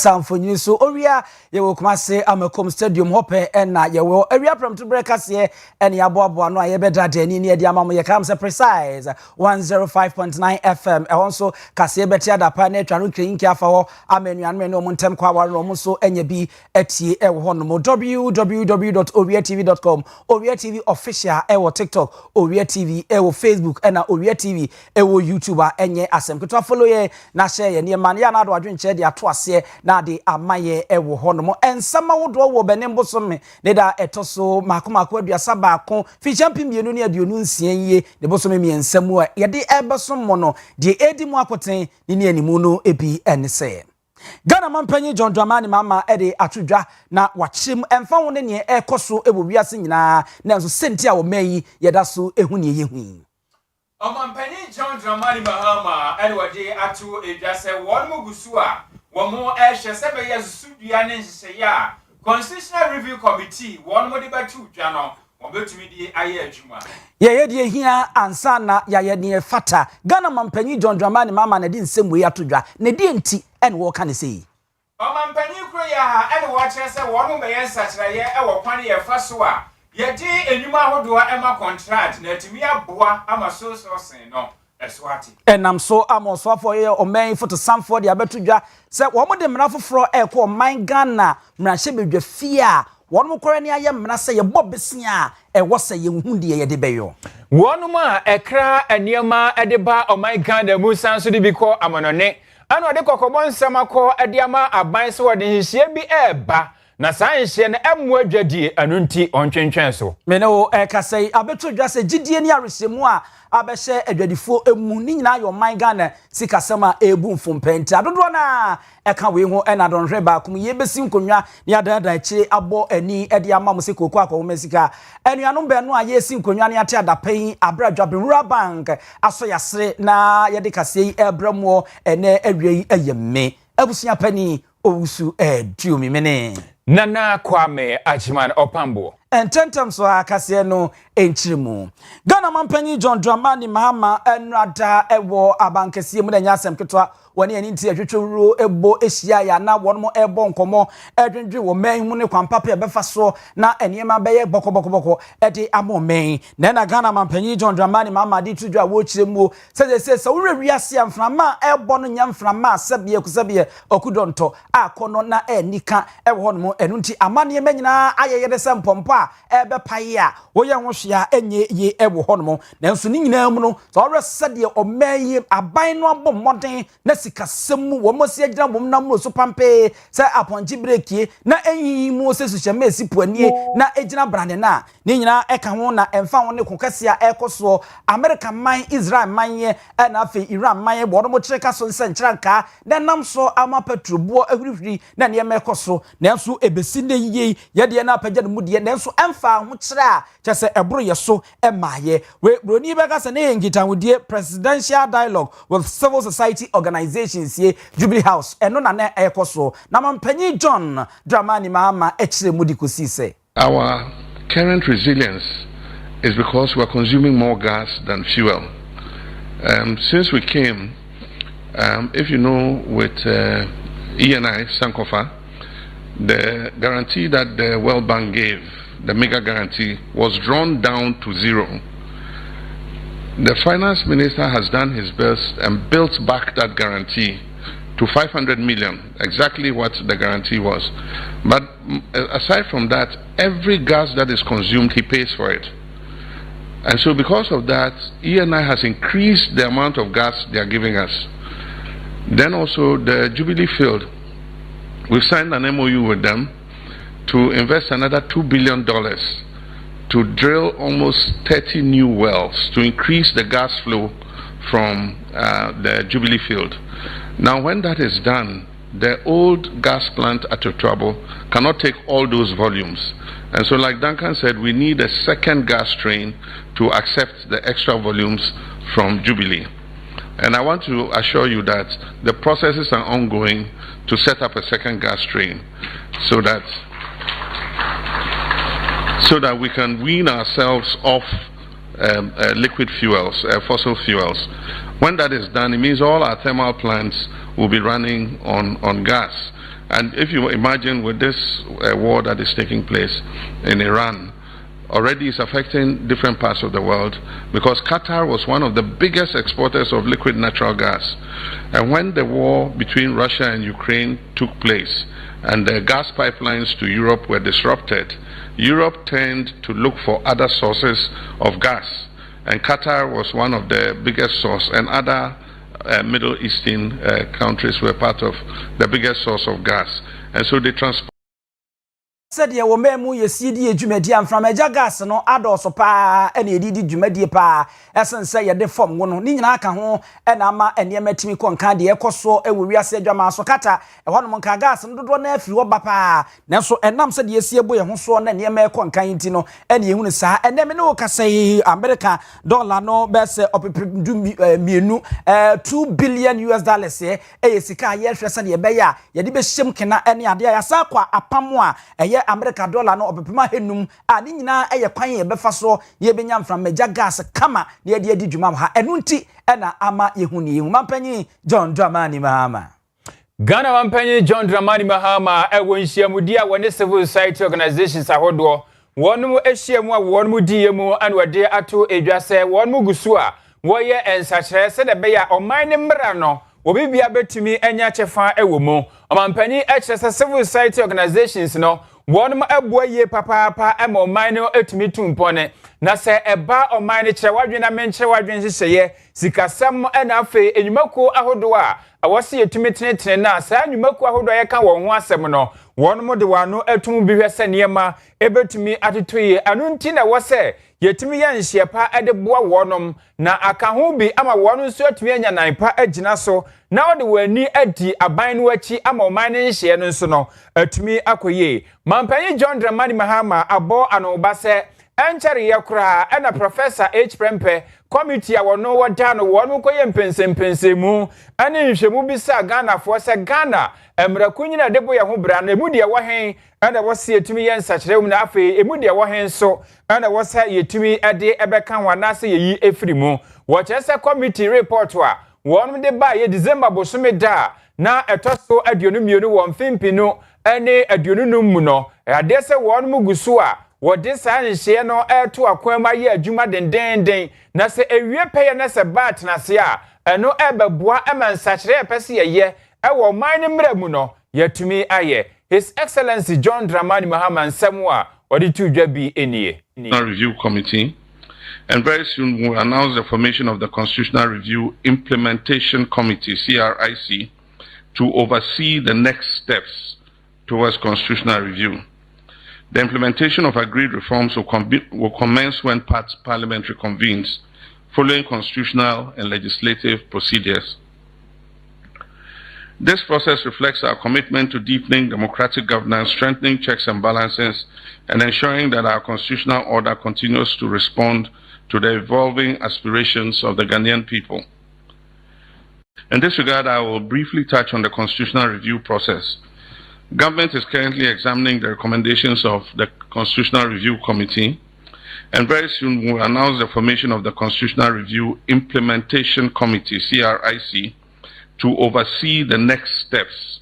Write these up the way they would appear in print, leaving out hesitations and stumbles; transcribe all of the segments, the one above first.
Samfonyi so Owia ye wo Kumase Amakom Stadium hope na ye wo Owia from to Owia Kaseɛ ene aboabo no ayebeda de ani ne ade amamo ye kam se precise 105.9 FM e wonso Kaseɛ beti adapa na atwa no krinki afa ho amanuanu ne omo ntem kwa aware no so enya bi atie e wo no www.owiatv.com Owia TV official e wo TikTok Owia TV e wo Facebook na Owia TV e wo YouTube enye asem keto follow ye na share ye ne man ya na do adwenche de ato ase na de amaye ewo hono ensama wodo wo benembo so me ne da etoso makomako aduasa baako fi champion mienu ne aduonu nsia yie de boso me miensamu a ye de ebeso mo no de edi mu akoten ne animu no ebi ense Ghana mampanyi John Dramani mama ede atudwa na wachim emfa wo ne ekoso ewo wiase nyina na nso senti a wo mayi ye da so ehu ne yehu Mampanyi John Dramani Mahama ede wade atu edwase won mugusu a womo ehye sebe yesudua ne nhyeya Constitutional Review Committee won mo de batu dwa no wobetumi di aye adwuma ye de hia ansa na ya ne fata Ghana mampanyi John Dramani mama na di nsem we atudwa ne di enti ene wo ka ne sei mampanyi kro ya ha ene wo kire se won mo be nsakiraye e wo kwan ye fa so a ye di enwuma hodo ema contract na tumi aboa ama so sen no eswati enam so amoso afọ ye omen foto samfo de abetudwa se wo mo de mra foforo ekọ oman Ghana mra hye bedwa fie a won mo kore ne aye mra se ye bobesia e wo se ye hu de ye de beyo wonum a ekra eniema edeba oman Ghana mu sanso de bi ko amonone ana de kokobon nsem akọ ediama aban se wo de hihye bi eba na sanhye na emu adwadie anunti ontwentwen so me no Kaseɛ abetudwa se gidie ni aresemu a abɛhye adwadifo emu ni nyina yo man Ghana sikasema ebu mfompenti adodo na eka we ho na donhwe ba kum ye besi nkonwa ni adada akire abo ani ede ama mo sikoko akwo mesika anuanom be no a ye si nkonwa ni ate adapan abradwa Rural Bank aso yasre na ye de Kaseɛ ebramo ene awie ayemme abusia pani owusu duomi mene Nana Kwame Achiman Opambo Ententem so Kaseɛ no enchirimu Ghana mampanyi John Dramani Mahama enrada ewo abankese mu na nyasem ketwa woni ani nti atwetwuro ebo ehia ya na wonmo ebo nkomo edwendwe wo man mu ne kwampapa ebefa so na eniema beye bokobokoboko ede amomen na Ghana mampanyi John Dramani Mahama di tudwa wo kiremu se wo wiase amframa ebo no nyamframa asebie kusebie okudonto akono na enika ewo honmo enu nti amane menyina ayeyede sempompo ebe paye a wo ye hwohwea enye ye ewo honmo nanso ni nyina mu no so resede omayi aban no abomoden na sikasemu wo mosi agira bom na mo so pampe se aponji breakie na enyi mu se suhye esi puanie na egina brande na ni nyina eka ho na emfa ho ne kokasia ekoso America man Israel man ye na afi Iran man ye bo no mo kireka so nsenkiranka na nam so ama petrobuo ahurihuri na ne yemekoso nanso ebesi ne yiye ye de na apagya mu de nanso emfa ho kire a kyese ebro ye so emaye we broni beka se ne ngita wudie presidential dialogue with civil society organizations ye Jubilee House eno na ekoso na mampanyi John Dramani Mahama ekire mudi kosi se our current resilience is because we are consuming more gas than fuel. Since we came, if you know, with ENI Sankofa, the guarantee that the World Bank gave, the mega guarantee, was drawn down to zero. The finance minister has done his best and built back that guarantee to 500 million, exactly what the guarantee was. But aside from that, every gas that is consumed, he pays for it. And so because of that, ENI has increased the amount of gas they are giving us. Then also the Jubilee field, we've signed an MOU with them to invest another $2 billion to drill almost 30 new wells to increase the gas flow from the Jubilee field. Now when that is done, the old gas plant at Otrabo cannot take all those volumes. And so like Duncan said, we need a second gas train to accept the extra volumes from Jubilee. And I want to assure you that the processes are ongoing to set up a second gas train so that we can wean ourselves off liquid fuels, fossil fuels. When that is done, it means all our thermal plants will be running on gas. And if you imagine with this war that is taking place in Iran, already is affecting different parts of the world, because Qatar was one of the biggest exporters of liquid natural gas. And when the war between Russia and Ukraine took place and the gas pipelines to Europe were disrupted, Europe turned to look for other sources of gas. And Qatar was one of the biggest sources, and other Middle Eastern countries were part of the biggest source of gas. And so they said ye wo memu ye sidi edwumadi amfram agya gas no adoso pa ene edidi dwumadi pa esense ye de form wo no ni nyina aka ho ena ama ene matimi konka de ekoso ewo wiase adwama so kata ehonom nka gas no dodo na afiri wo ba pa nanso enam se de ye sie bo ye ho so na ene ma konka yinti no ene ye hunu saa ene me no kasai America dollar no bese opepdu mienu $2 billion ye sika ye hwese de ye be ya ye de be hyem kena ene ade ya sa kwa apamo a America dollar no obepema henum a ni nyina eye kwan ye befa so ye benya mfram magya gas kama na ye de adi dwuma ha enu nti ena ama yehuni yehu mampanyi John Dramani Mahama Ghana mampanyi John Dramani Mahama ewo nhyiamudi a wone civil society organizations ahodo wonum ehyiamu a wonum diemu an wade ato edwase wonum gusu a woye ensachire se de be ya oman ne mra no obibia betumi enya chefa ewo mu mampanyi ehye civil society organizations no wonum eboa ye papa ema oman no etumi tumpone na se eba oman ne kire wadwe na menkyere wadwe nhyehyeye sikasem ena afe enyumako ahodo a awose yetumi tenetene na sa enyumako ahodo ye ka won ho asem no wonum de wano etum bi hwese niema ebetumi atetoye anu nti na wose yetumi ye nhyepa ede boa wonum na aka ho bi ama wonu so etumi anya nanpa agina so na ode wani adi aban no achi ama oman ne nhye no nso no etumi akoye mampanyi John Dramani Mahama abo anoba se enchare yakura ena Professor H Prempe committee a wono wada no wonu koye mpensempensemu ane nhwemu bisa Ghana fo se Ghana emrakunyina debo ye ho bra na emu de wo hen ena wo se etumi ye nsakirem na afi emu de wo hen so ena wo se yetumi ade ebeka wana se yeyi efirimu wo chese committee report wa wonu de ba ye December bosome da na etoso aduonu mienu wo mfimpinu ene aduonu mu no ade se wonu mugusu a wode saa nhye no eto akwama ye adwuma dendenden na se ewie peye na se bat na se a eno ebeboa emansakire epese ye ewo man ne mramu no yetumi aye His Excellency John Dramani Mahama nsemwa wode tudwa bi enie Review Committee, and very soon we'll announce the formation of the Constitutional Review Implementation Committee CRIC to oversee the next steps towards constitutional review. The implementation of agreed reforms will commence when Parliament reconvenes, following constitutional and legislative procedures. This process reflects our commitment to deepening democratic governance, strengthening checks and balances, and ensuring that our constitutional order continues to respond to the evolving aspirations of the Ghanaian people. In this regard, I will briefly touch on the constitutional review process. Government is currently examining the recommendations of the Constitutional Review Committee, and very soon we'll announce the formation of the Constitutional Review Implementation Committee, CRIC, to oversee the next steps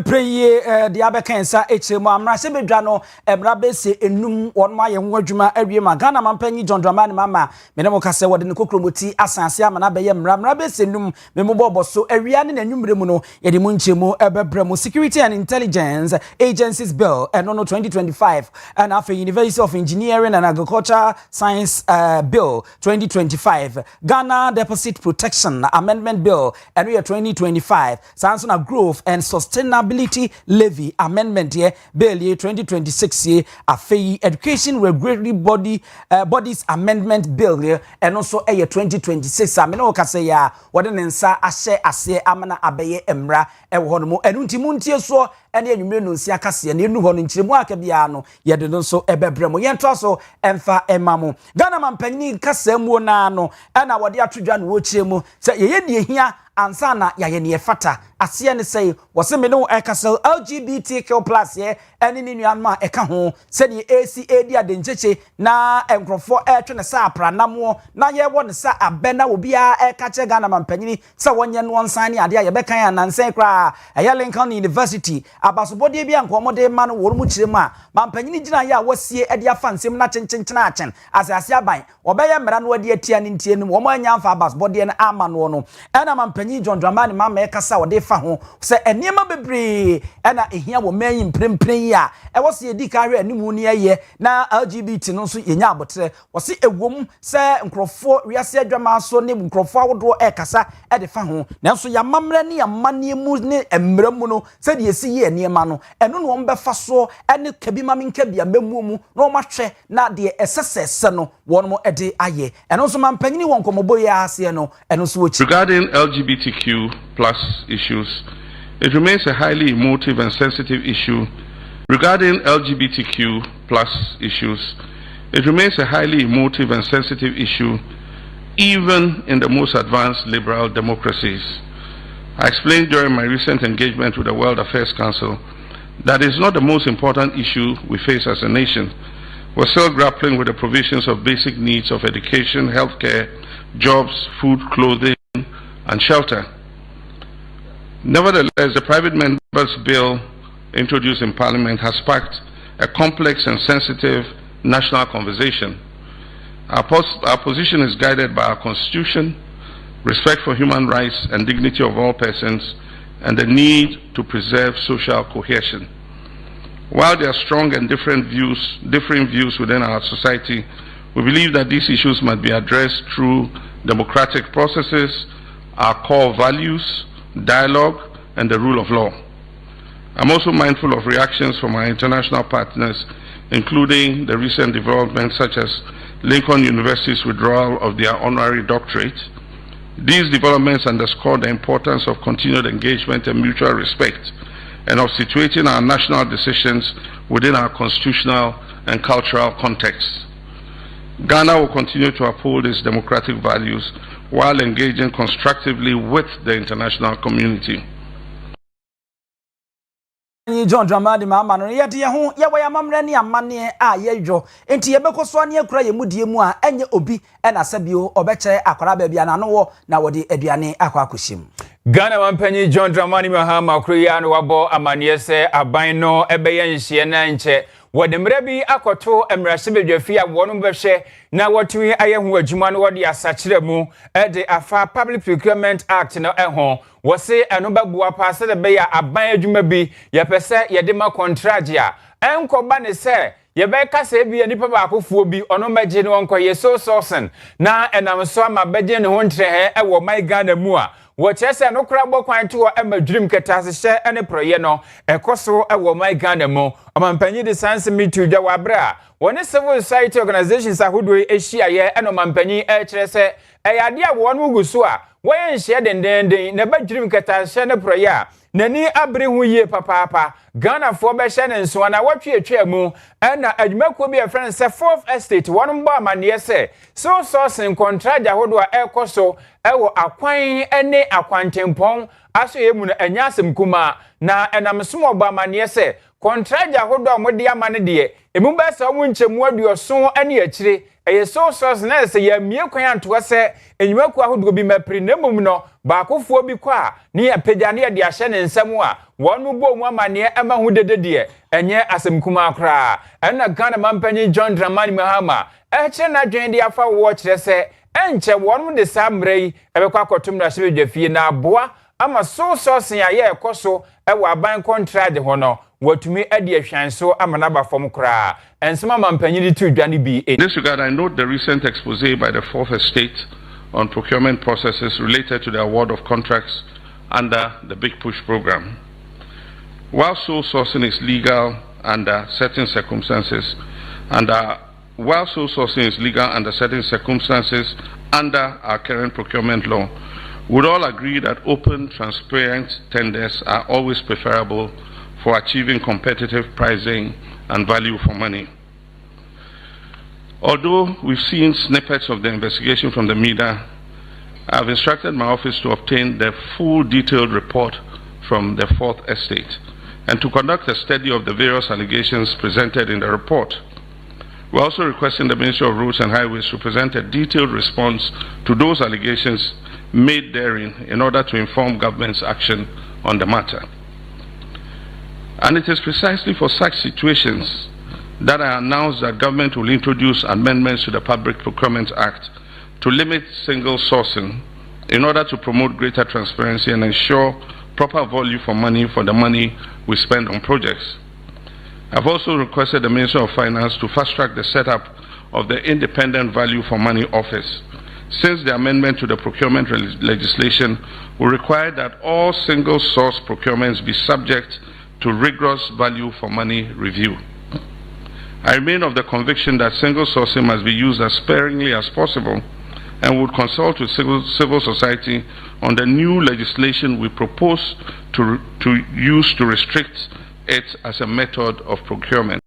Preye de abekansa echemu amra se bedwa no emra bese enum won ma ye ho adwuma awie ma Ghana mampanyi John Dramani Mahama me ne mo kase wode ne kokromoti asanse amana be ye mra bese enum me mo boboso awia ne nanwumre mu no ye de mu nchemu ebebre mu Security and Intelligence Agencies Bill eno no 2025 and after University of Engineering and Agriculture Science Bill 2025 Ghana Deposit Protection Amendment Bill eno ye 2025 Science and Growth and Sustainability Levy Amendment here, Bill year 2026 year, Education Regulatory Bodies Amendment Bill here, and also a year 2026. I mean, okay, say ya, what an answer, I amana abeye emra, ewonomo, and untimuntia so, and then you may know Siakasi, and you know, in Chimuakabiano, yet don't so ebebremo, yantoso, emfa emamu. Ghana man penny Casemo nano, and our dear Trujan Wuchemu, say ye here. ansana ya ye ne fata ase ne sei wo se me no ekasel LGBTQ+ ye ene ni nuan ma eka ho se ne ACAD adencheche na enkrofo etwe ne sa apranamo na ye wo ne sa abena obi a eka che Ghana mampanyini se wonye no nsan ne ade a ye beka ya nansen kra eya Lincoln University abasobode bia nkomode ma no wo mu kirem a mampanyini gina ya wasie ade afa nsem na chenchena achen asase aban obeye mra no ade atia ne ntie no wo anya amfa abasobode ne ama no no ena mampanyini John Dramani mama ekasa wode fa ho se eniema bebre ena ehia wo manyi mprempren ya e wo se edi ka hwe animu ne ye na LGBT no so yenya abotre wo se ewom se nkrofo wiase adwama so ne nkrofo awodo ekasa e de fa ho nanso ya mamra ne ya mane mu ne emra mu no se de esi ye eniema no eno no wo befa so ene kabi maminka bia memu mu na wo mahwe na de esesese no wo no ede aye eno so mampanyini won komobo ya ase no eno so wo regarding LGBTQ+ issues, it remains a highly emotive and sensitive issue. Regarding LGBTQ+ issues, it remains a highly emotive and sensitive issue, even in the most advanced liberal democracies. I explained during my recent engagement with the World Affairs Council that it's not the most important issue we face as a nation. We're still grappling with the provisions of basic needs of education, healthcare, jobs, food, clothing, and shelter. Nevertheless, the private members' bill introduced in Parliament has sparked a complex and sensitive national conversation. Our position is guided by our Constitution, respect for human rights and dignity of all persons, and the need to preserve social cohesion. While there are strong and differing views within our society, we believe that these issues must be addressed through democratic processes, our core values, dialogue, and the rule of law. I'm also mindful of reactions from our international partners, including the recent developments such as Lincoln University's withdrawal of their honorary doctorate. These developments underscore the importance of continued engagement and mutual respect, and of situating our national decisions within our constitutional and cultural contexts. Ghana will continue to uphold its democratic values while engaging constructively with the international community. John Dramani mama no ye de ho ye waya mamre ne amane a ye dwo enti ye bekoso ne akura ye mudie mu a enye obi na sabio obekye akwara ba bia na no wo na wode aduane akwa akohyem. Ghana mampanyi John Dramani Mahama kruya no wabo amane se aban no ebeye nhye na nche wode mra bi akoto emrahye bedwafi a wonum behwe na wotui ayehu adwuma no wode asakire mu de afa Public Procurement Act no eho wose eno babua paase de be ya aban adwuma bi ye pese ye de ma contract a enkoba ne se ye be kasa bi nipa ba akofuo bi ono megye ne wonko ye so sourcing na enam so ama begye ne ho ntrehe e wo my Ghana mu a wo chese no kra bo kwan to amadwrim ketase hye ene proye no ekoso e wo my Ghana mu amampanyi de sanse mitu dwa wabra woni civil society organizations ahodo ehia ye eno mampanyi e kire se eyade a wonu guso a woyen hye dendenden na badwrim ketase ne proye a nani abre hu ye papa Ghana fo be hye ne nso na watwe atwa mu na adwumako bi a friend se fourth estate wonu ba amane se so sourcing contract ahodo a ekoso ewo akwan ene akwantempon aso ye mu na anyasem kuma na enamsom oba amane se contract ahodo a mode amane de emu ba se omu nchemu aduoso ene akire eye so source na se ya mie kwan anto se enyumaku ahodo bi mapri na mum no ba kofuo bi kwa ne apagane ye de ahye ne nsam a wonu bo mu amane ema hu dedede enye asem kuma akra ena Ghana mampanyi John Dramani Mahama eche na dwen de afa wo kire se enche wonu de samrei ebekwa kotum na hye bedwafie na aboa ama so source ya ye ekoso ewo aban contract ho no watumi ade ahwanso amana ba fom kra ensema mampanyi di tu dwane bi. In this regard, I note the recent expose by the Fourth Estate on procurement processes related to the award of contracts under the Big Push program. While sole sourcing is legal under certain circumstances, under our current procurement law, we would all agree that open, transparent tenders are always preferable for achieving competitive pricing and value for money. Although we've seen snippets of the investigation from the media, I've instructed my office to obtain the full detailed report from the Fourth Estate and to conduct a study of the various allegations presented in the report. We're also requesting the Ministry of Roads and Highways to present a detailed response to those allegations made therein in order to inform government's action on the matter. And it is precisely for such situations that I announced that government will introduce amendments to the Public Procurement Act to limit single sourcing in order to promote greater transparency and ensure proper value for the money we spend on projects. I've also requested the Minister of Finance to fast-track the setup of the Independent Value for Money Office, since the amendment to the procurement legislation will require that all single-source procurements be subject to rigorous value for money review. I remain of the conviction that single sourcing must be used as sparingly as possible and would consult with civil society on the new legislation we propose to use to restrict it as a method of procurement.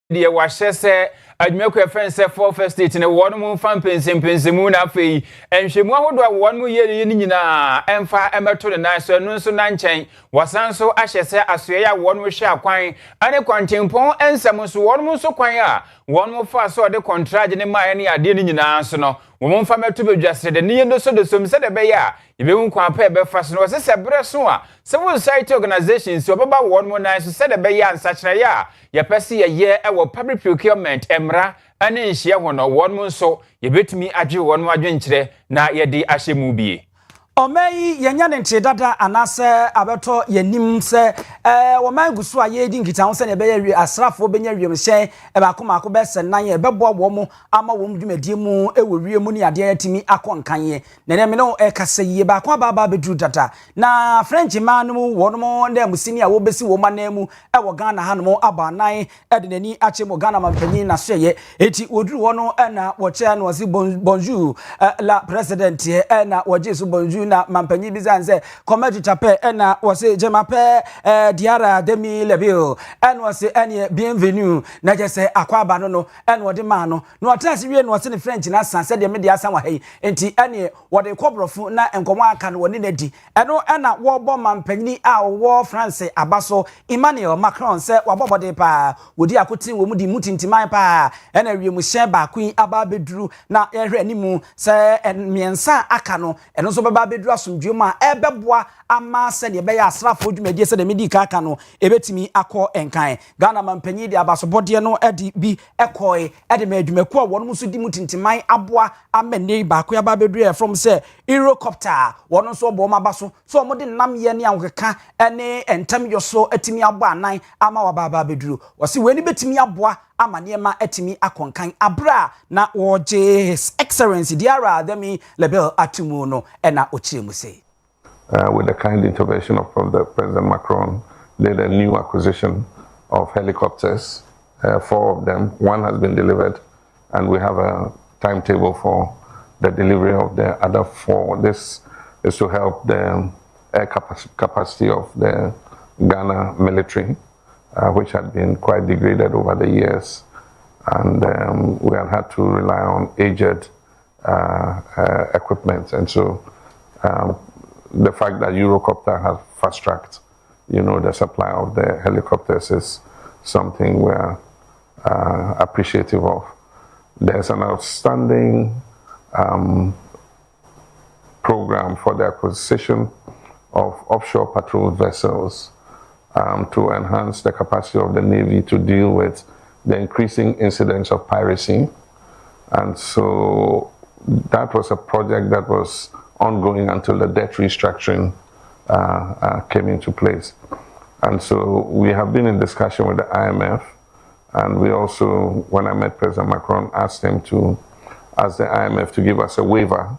Dear Washese, Admeko Fence Fourth Estate in a one fan pensimuna fee, and she would 1 year in and far emerto the nice no so nanchain, was so ashes as one we shall quine, and a quantum pon and some one more so quire, one more fast so the contract in my any idea in answer no. Woman family to be just said the near so the sum said a bear. If you won't compare Belfast, no, as a breasua. Several site organizations, so about 1 more nice to set a bear and such a year. Ya pesi a year our public procurement, Emra, and in share 1 or 1 month so, you bet me at you 1 more adventure, na ye di ashemubi. Omei yenya nche dada anase abeto yenim se woman gusu aye di nkita ho se ne be ye asrafo benya wiemhye e ba koma ko be se nan ye bebo wo mu ama wo dwumadie mu e wo wie mu ni ade atimi akonkanye ne me no e kasa yie ba ko baba bedru dada na French man mu wono na musini a wo besi wo manemu e wo Ghana hanom abanan e de nani ache mo Ghana mampanyin na so ye eti wodru wono e na wo che na wasi bonjour la president e na wo jesu bonjour na mampanyi bizanze comedy tape na wase jemape diara demi lebil en wase ene bienvenue na jese akwaba no en wode ma no no atase wie no wase ne French na sanse de media san wa hei enti ene wode kobrofo na enkomo aka no woni nadi eno na wo bo mampanyi a wo France abaso Emmanuel Macron se wabobode pa wodi akoti wo mu di mutintiman pa ena wie mu hye ba kuin aba beduru na yehwe animu se miensa aka no eno so baba beduru asomdwuma ebeboa ama se ne be ya asrafo dwumadie se de medi kaka no ebetimi akọ enkan Ghana mampanyi de abasobode no edi bi ekoi ede ma adwumaku a wono so di mutintiman aboa amene ba ko ya ba beduru from se Eurocopter wono so bo ma baso so mo de nam ye ne ankeka ene entam yoso atimi abo anan ama wa baba beduru wose weni betimi aboa ama niema atimi akonkan abra na woje his excellency diara demi label atumu no ena ochiemu say with the kind intervention of the President Macron, did a new acquisition of helicopters, 4 of them. 1 has been delivered, and we have a timetable for the delivery of the other 4. This is to help the air capacity of the Ghana military, which had been quite degraded over the years, and we had to rely on aged equipment. And so the fact that Eurocopter has fast-tracked, the supply of the helicopters is something we're appreciative of. There's an outstanding program for the acquisition of offshore patrol vessels to enhance the capacity of the Navy to deal with the increasing incidence of piracy. And so that was a project that was ongoing until the debt restructuring came into place. And so we have been in discussion with the IMF, and we also, when I met President Macron, asked him to ask the IMF to give us a waiver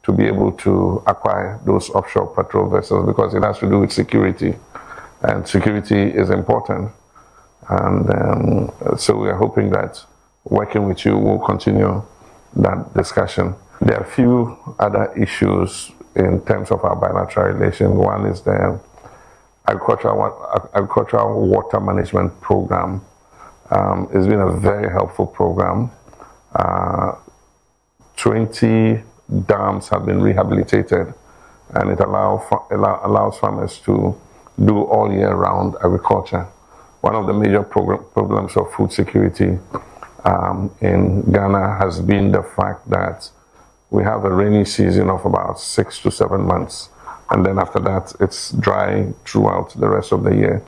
to be able to acquire those offshore patrol vessels, because it has to do with security, and security is important. And so we are hoping that working with you will continue that discussion. There are a few other issues in terms of our bilateral relations. One is the agricultural water management program. It's been a very helpful program. 20 dams have been rehabilitated, and it allows farmers to do all year round agriculture. One of the major problems of food security in Ghana has been the fact that we have a rainy season of about 6 to 7 months, and then after that it's dry throughout the rest of the year.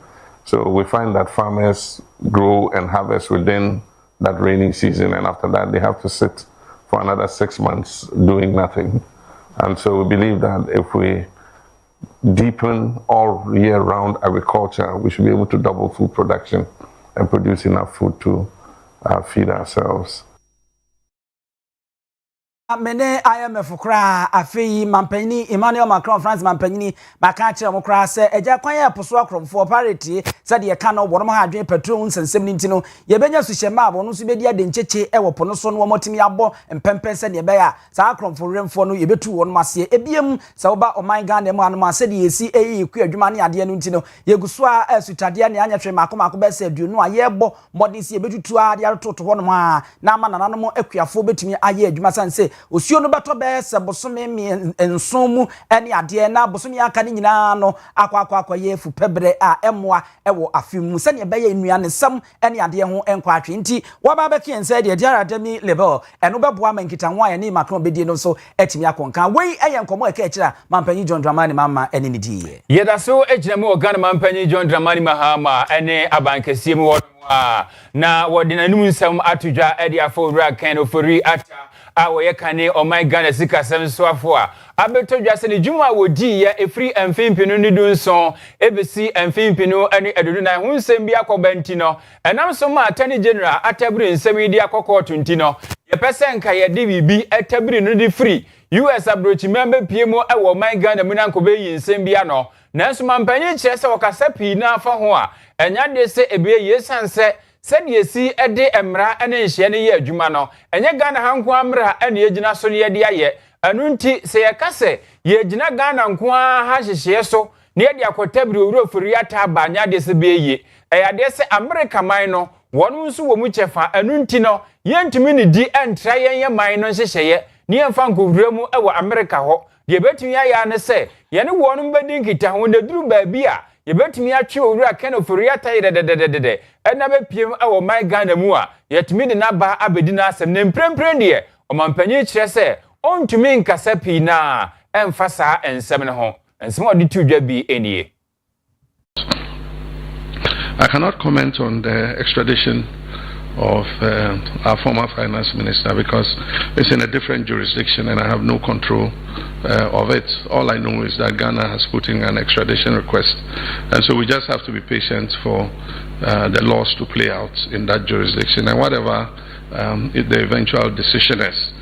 So we find that farmers grow and harvest within that rainy season, and after that they have to sit for another 6 months doing nothing. And so we believe that if we deepen all year round agriculture, we should be able to double food production and produce enough food to feed ourselves. Mene IMF kra afei mampani Emmanuel Macron France mampani baka kire mo kra se eja kwan ya poso akromfo parity se de ka no wono ha adwen petrol nsensem ni ntino ye benya su hyema abo no so bedi ade ncheche e wopo no so no motimi abo empempe se de be ya sa akromfo remfo no ye betu wono ase ebiem se wo ba oman Ghana mu anu ase de yesi eyi ku adwuma ne ade no ntino ye guso a asutade ne anya hwe mako be se aduonu a ye bo modin se ye betutu a de atoto wono ma na ama nanano mo akuafo betumi aye adwuma sanse osio no beto be se bosome mi enson mu ene ade na bosome aka ni nyina no akwa ye fu pebre a emoa ewo afimu se ne be ye nua ne sam ene ade ho enkwa atwe nti wo ba be kien se de diara demi level eno be boa mankita ho aye ni Macron be die no so etimi akonka wei eye nkomo eka ekira mampanyi John Dramani mama ene ni die yeda so ejina mu Ghana mampanyi John Dramani mahama ene abankese mu wo na wodinanum nsam atudwa ede afowura kan ofori ata Owia Kaseɛ oman Ghana sika semsoafo a abetodwa se ne dwuma wodi ya efri amfimpinu ne dunson ebesi amfimpinu ane adudu na ho nsem bi akobanti no enam so ma atani general atabiri nsem yi di akokɔto nti no ye pese nka ye de bibi atabiri no di free US abrochi member piemo ewo oman Ghana mu na nkobe yi nsem bia no nanso mampanyi kyerɛ se wakasa pii na afa ho a enya de se ebe yesanse said yesi ede emra ene nhye ne ye adwuma no enye Ghana hanko amra ene yegina so ne ye de aye anu nti se ye kase ye gina Ghana nko ha hyehye so ne ye de akotabiri owuro fori ata banya de se be ye eyade se America man no wonu nso wo mu chefa anu nti no ye ntimi ne di entra ye man no hyehyeye ne ye mfa nkowura mu ewo America ho de betumi aya ne se ye ne wonu mbedi nkita ho ne duru ba bi a ye betumi atwe owura kan ofori ata ye de ena be piem ewo my Ghana mu a yetumi de na ba abedi na asem ne mprempren de omampanyi kire se ontumi nkasa pi na emfa saa ensem ne ho ensem odi tudwa bi enie. I cannot comment on the extradition of our former finance minister because it's in a different jurisdiction and I have no control of it. All I know is that Ghana has put in an extradition request, and so we just have to be patient for the laws to play out in that jurisdiction, and whatever the eventual decision is,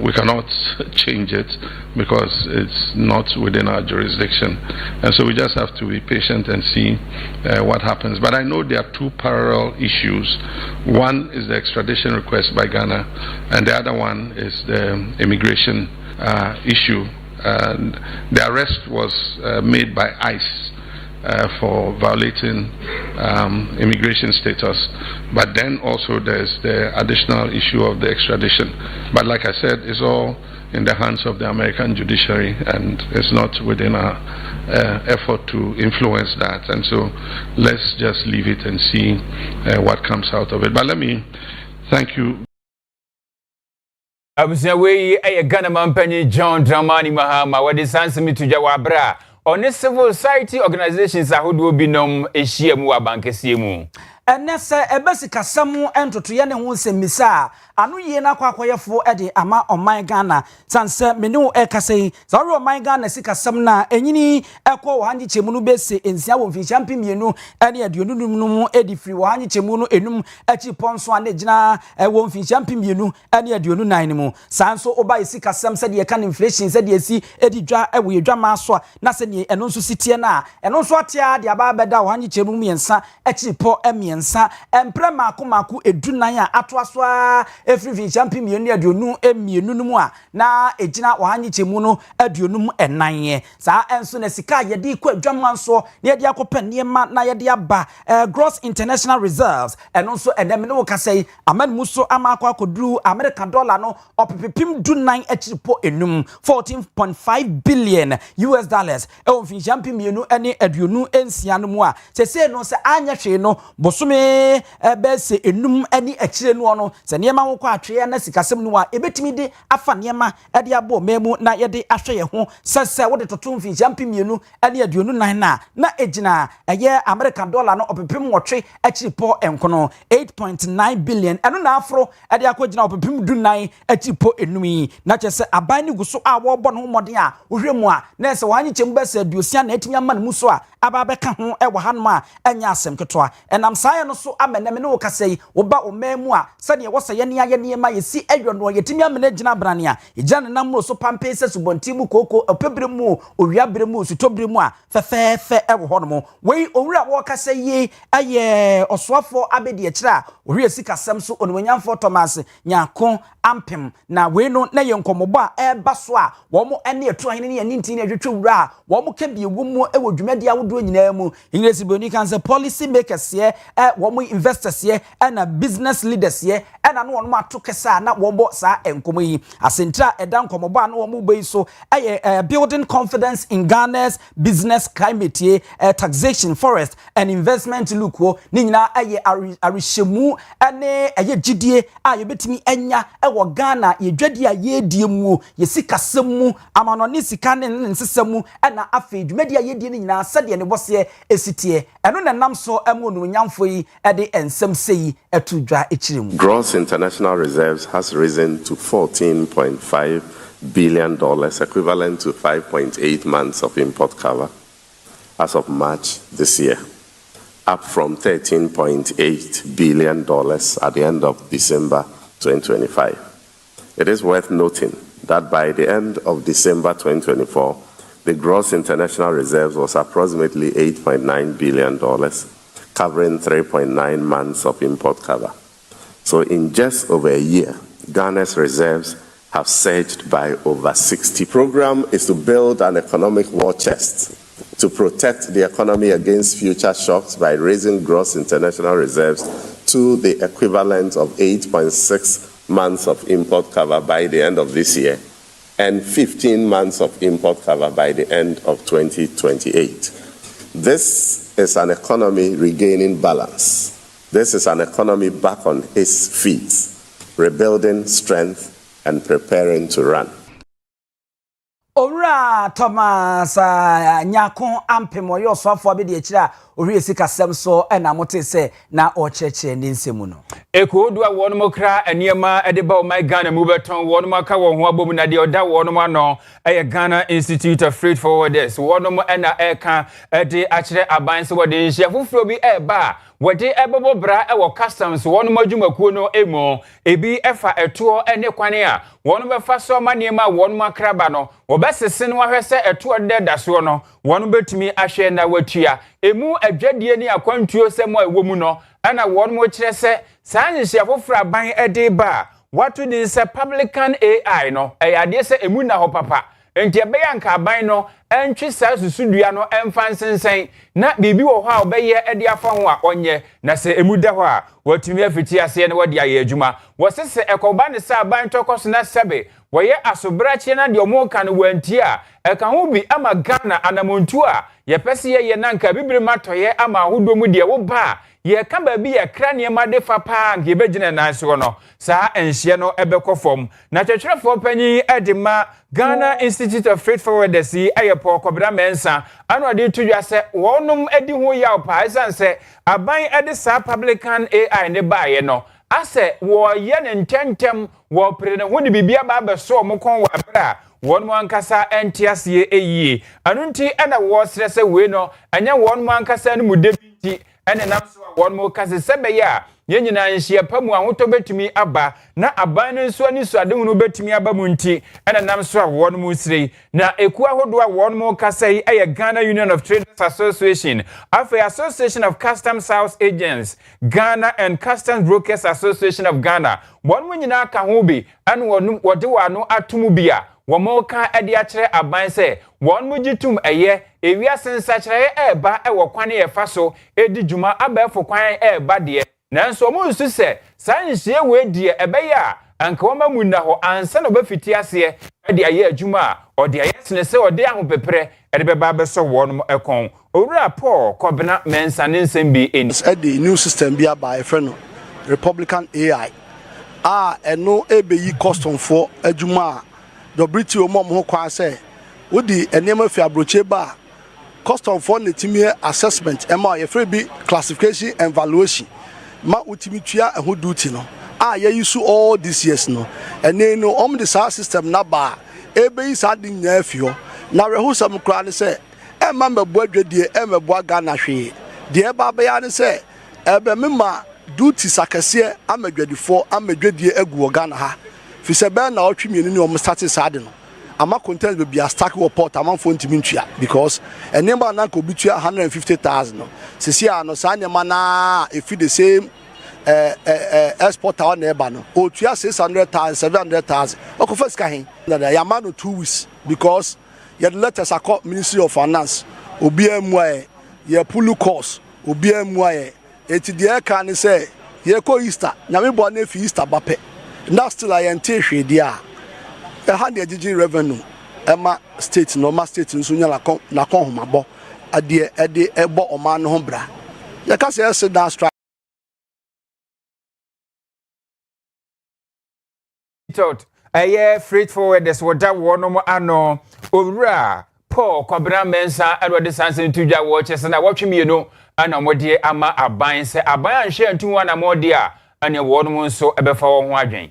we cannot change it because it's not within our jurisdiction, and so we just have to be patient and see what happens. But I know there are two parallel issues. One is the extradition request by Ghana, and the other one is the immigration issue. And the arrest was made by ICE for violating immigration status, but then also there's the additional issue of the extradition. But like I said, it's all in the hands of the American judiciary, and it's not within our effort to influence that. And so let's just leave it and see what comes out of it. But let me thank you. Abusia we Ghana mampanyi John Dramani mahama wadi sanse mituja wabra on civil society organizations ahodo binom ehia mu abankese mu enese ebesi kasam entoto ye ne ho nsemmisa anu ye na kwakoyefo ede ama oman Ghana sanse menu ekasei zawo oman Ghana sikasam na enyini ekwo wo hanje chemu no bese ensia wo mfinhia mpemienu ene aduonunum no edi free wo hanje chemu no enum achi ponso ane gina wo mfinhia mpemienu ene aduonunan mu sanso oba isikasam se de kan inflation se de esi edi dwa ewo yedwa ma so na se ne eno nso sitie na eno nso atia de aba beda wo hanje chemu miensa achi po emien miensa empre maku edunan a atoaso a efrifi champion mienu aduonu emienu no mu a na ejina ohanyi chemu no aduonum enan saa enso na sika yedi kwa adwamanso na yedi akopɛ niema na yedi aba gross international reserves eno nso edem ne wokasai aman muso amako akoduru American dollar no opepepim dunan achiripo enum 14.5 billion US dollars fi champion mienu ene aduonu ensia no mu a sese no se anya hwe no bosome bese enum ene achire no no se niema wo kwa atwe na sikasem no a ebetimi de afa niema ede abo memu na yede ahwe ye ho sese wo de totom fi champion mienu ene aduonu nan na ejina eye American dollar no opepim wotwe achiripo enkono 8.9 billion eno na afro ede akogina opepim dunan achiripo enumi na chese aban ni guso a wo bɔ no modern a ohwemu a na se wanyi chemu bese aduosia na etimi ama ne muso a ababeka ho e wo hanom a enya asem ketoa enam saye no so amenem ne wo kasai wo ba o memu a sade wo se ye ne aye ne ma yesi edwo no yetimi amene gina brane a ejia ne nam so pampe se subonti mu koko opebre mu owiabre mu sutobre mu a fefefe e wo honom wei owura wo kasai ye aye osoafo abedi e kira ohwe sikasem so onwanyamfo Thomas nyako ampem na wei no na ye nkomobo a eba so a wo mo ene etu ahene ne nti ne hwetwe wura a wo mo ka biegu mu e wo dwumadi awodo nyina mu English boni kan say policy makers here wo mo investors here and business leaders here and no wo mo atokesa na wo bo sa enkomo yi asentra eda nkomobo a no wo mo bo yi so building confidence in Ghana's business climate here taxation forest and investment look wo ni nyina arishemu ene gidie a yebetimi enya wo Ghana ye dwadi a ye die mu ye sikasem mu amanoni sika ne nsesemu na afi dwumadi a ye die ni nyina sade ne bose esitie eno na nam so emu no nyamfo yi de ensem sei etudwa echirem. Gross international reserves has risen to $14.5 billion, equivalent to 5.8 months of import cover as of March this year, up from $13.8 billion at the end of December 2025. It is worth noting that by the end of December 2024, the gross international reserves was approximately $8.9 billion, covering 3.9 months of import cover. So in just over a year, Ghana's reserves have surged by over 60%. The program is to build an economic war chest to protect the economy against future shocks by raising gross international reserves to the equivalent of 8.6 months of import cover by the end of this year and 15 months of import cover by the end of 2028. This is an economy regaining balance. This is an economy back on its feet, rebuilding strength and preparing to run. Owura Thomas nyako ampemo yo sofo be de kira ohwe sikasem so na mote se na ocheche ne nsemu no ekodu a wonmo kra eniema edeba o my Ghana mu beton wonmo aka wo ho abom na de oda wonmo ano Ghana Institute of Freight Forwarders wonmo na eka de akire aban se wode nhia fufuro bi eba wode ebobo bra ewo customs wonmo adwumakuo no emo ebi efa eto ene kwane a wonmo befa so maniema wonmo akraba no wobesese no ahwese eto de daso no wonmo betumi ahwe na watua emu adwadie ni akwantuo semo ewomu no ana wonmo kire se sanhia fufuro aban ede ba watu din se publican AI no eyade se emu na ho papa enti ebeya nka aban no entwi sa susudua no emfa nsensen na bibi wo ho a obeye ede afa ho a onye na se emu da ho a watumi afiti ase ne wode aye adwuma wosese ekoba ne sa aban tokos na sebe woye asobrache na de omoka no wanti a eka ho bi ama Ghana anamontu a yepese ye na nka bibiri matoye ama ahodo mu de wo ba ye ka ba bi ye kra ne ma de fa pa nke begine na so no saa enhye no ebekofom na twetwerefo panyi edema Ghana Institute of Freight Forwarders ayepo kobra mensa anu de tudwa se wonum edi ho ya pa esanse aban ede saa publican AI ne baaye no ase wo ye ne ntentem wo pere ne ho ne bibia ba be so mo kon wa bra won mo ankasa entiase eyie anu nti ena wo srese we no anya won mo ankasa ne mude binti ene nam so won mo kase sebe ya ye nyina nhye pamu ahoto betumi aba na aban no nso ani so adehunu betumi aba mu nti ena nam so a won mu srei na eku ahodo a won mu kasai eye Ghana Union of Traders Association afa Association of Customs House Agents Ghana and Customs Brokers Association of Ghana won mu nyina ka ho bi ene wode wano atomu bia womoka ade akere aban se won mu gitum eye ewia sensakere eba e wokwane ye fa so edi djuma abefo kwan eba de nanso omo nsu se sanhye we die ebeya anka woma munna ho ansa no bafiti ase ede aye adwuma ode aye sene se ode ahopepre ede beba beso won mo ekon owura Paul Kobena mensa ne nsem bi eni ede new system bi aba e fe no Republican AI eno ebeyi custom for adwuma the British omom ho kwa say wodi enema fi abroche ba custom for netimi assessment ema ye free bi classification and valuation ma utimi tua ho duty no ye use all these years no ene no the system na ba ebeyi sa din nya afio na reho sam kra ne say ema mabo adwadie emabo aga na hwe de ba ba ya ne say ebe mema duty sakase amadwadifo amadwadie agu Ghana ha fi se be na otwemi ni o start sade no ama content be bia stack report ama fo ntimi ntua because enema na ko bitua 150,000 no sisi ano sa nyama na if the same exporter on eba no o tua 600,000 700,000 o ko first ka hin na ya ma no 2 weeks because ye letters akọ Ministry of Finance obi amua ye pulu course obi amua eti de ka ni say ye ko Easter nyame bo na fi Easter bape na still I ente hwede a hand the GG revenue Emma state normal state nso nya na kon homabo ade ebo oman no bra ya ka say sit down strike tot freight forwarders woda wono ano owura Paul Kobena mensa edward sansen tudwa wo chese na wotwemi no ana modie ama aban se aban anhwe antu na modie a ana wono nso ebefa wo ho adwen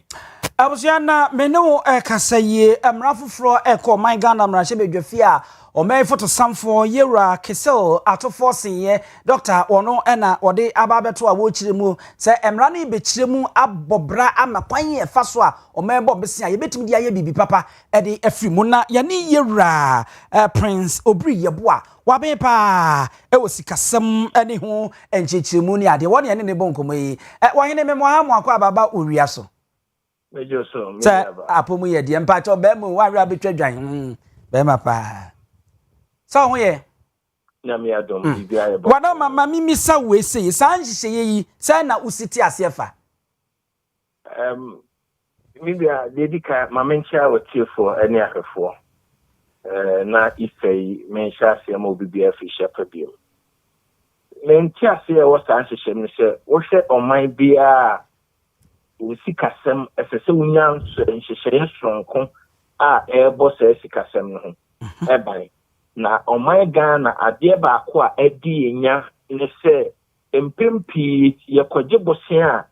Abusiana menu kasaye amrafufro eko my Ghana mrache bedwafi a o me photo samfo Owia Kaseɛ atofo senye doctor ono na ode ababeto a wo kiremu se emra na ibekiremu abobra amakwan ye fa so a o me bo bese a yebetimi dia ye bibi papa ede afri mu na ye ne Owia Prince Obri yeboa wabe pa sikasem ene ho enchechiremu ni ade won ye ne bonkomo yi wahene memo ha mo akwa baba Owia so Mejo so me apomu ye de mpacho be mu wawra betwa dwan be mapa so ho ye na me adom bibia ye bo wada mama mimi sa we sei san hihye yi sai na usiti asefa bibia dedika mamencha wotiefo ene ahefo na ifei mencha se ma bibia fi shepa bio mencha se wo san hihye me se wo hwe oman bia usikasem esese unya nhyehyeye sonko a ebo se sikasem no eban na oman Ghana ade ba ko a edi enya ne se empempi yekoje bosen a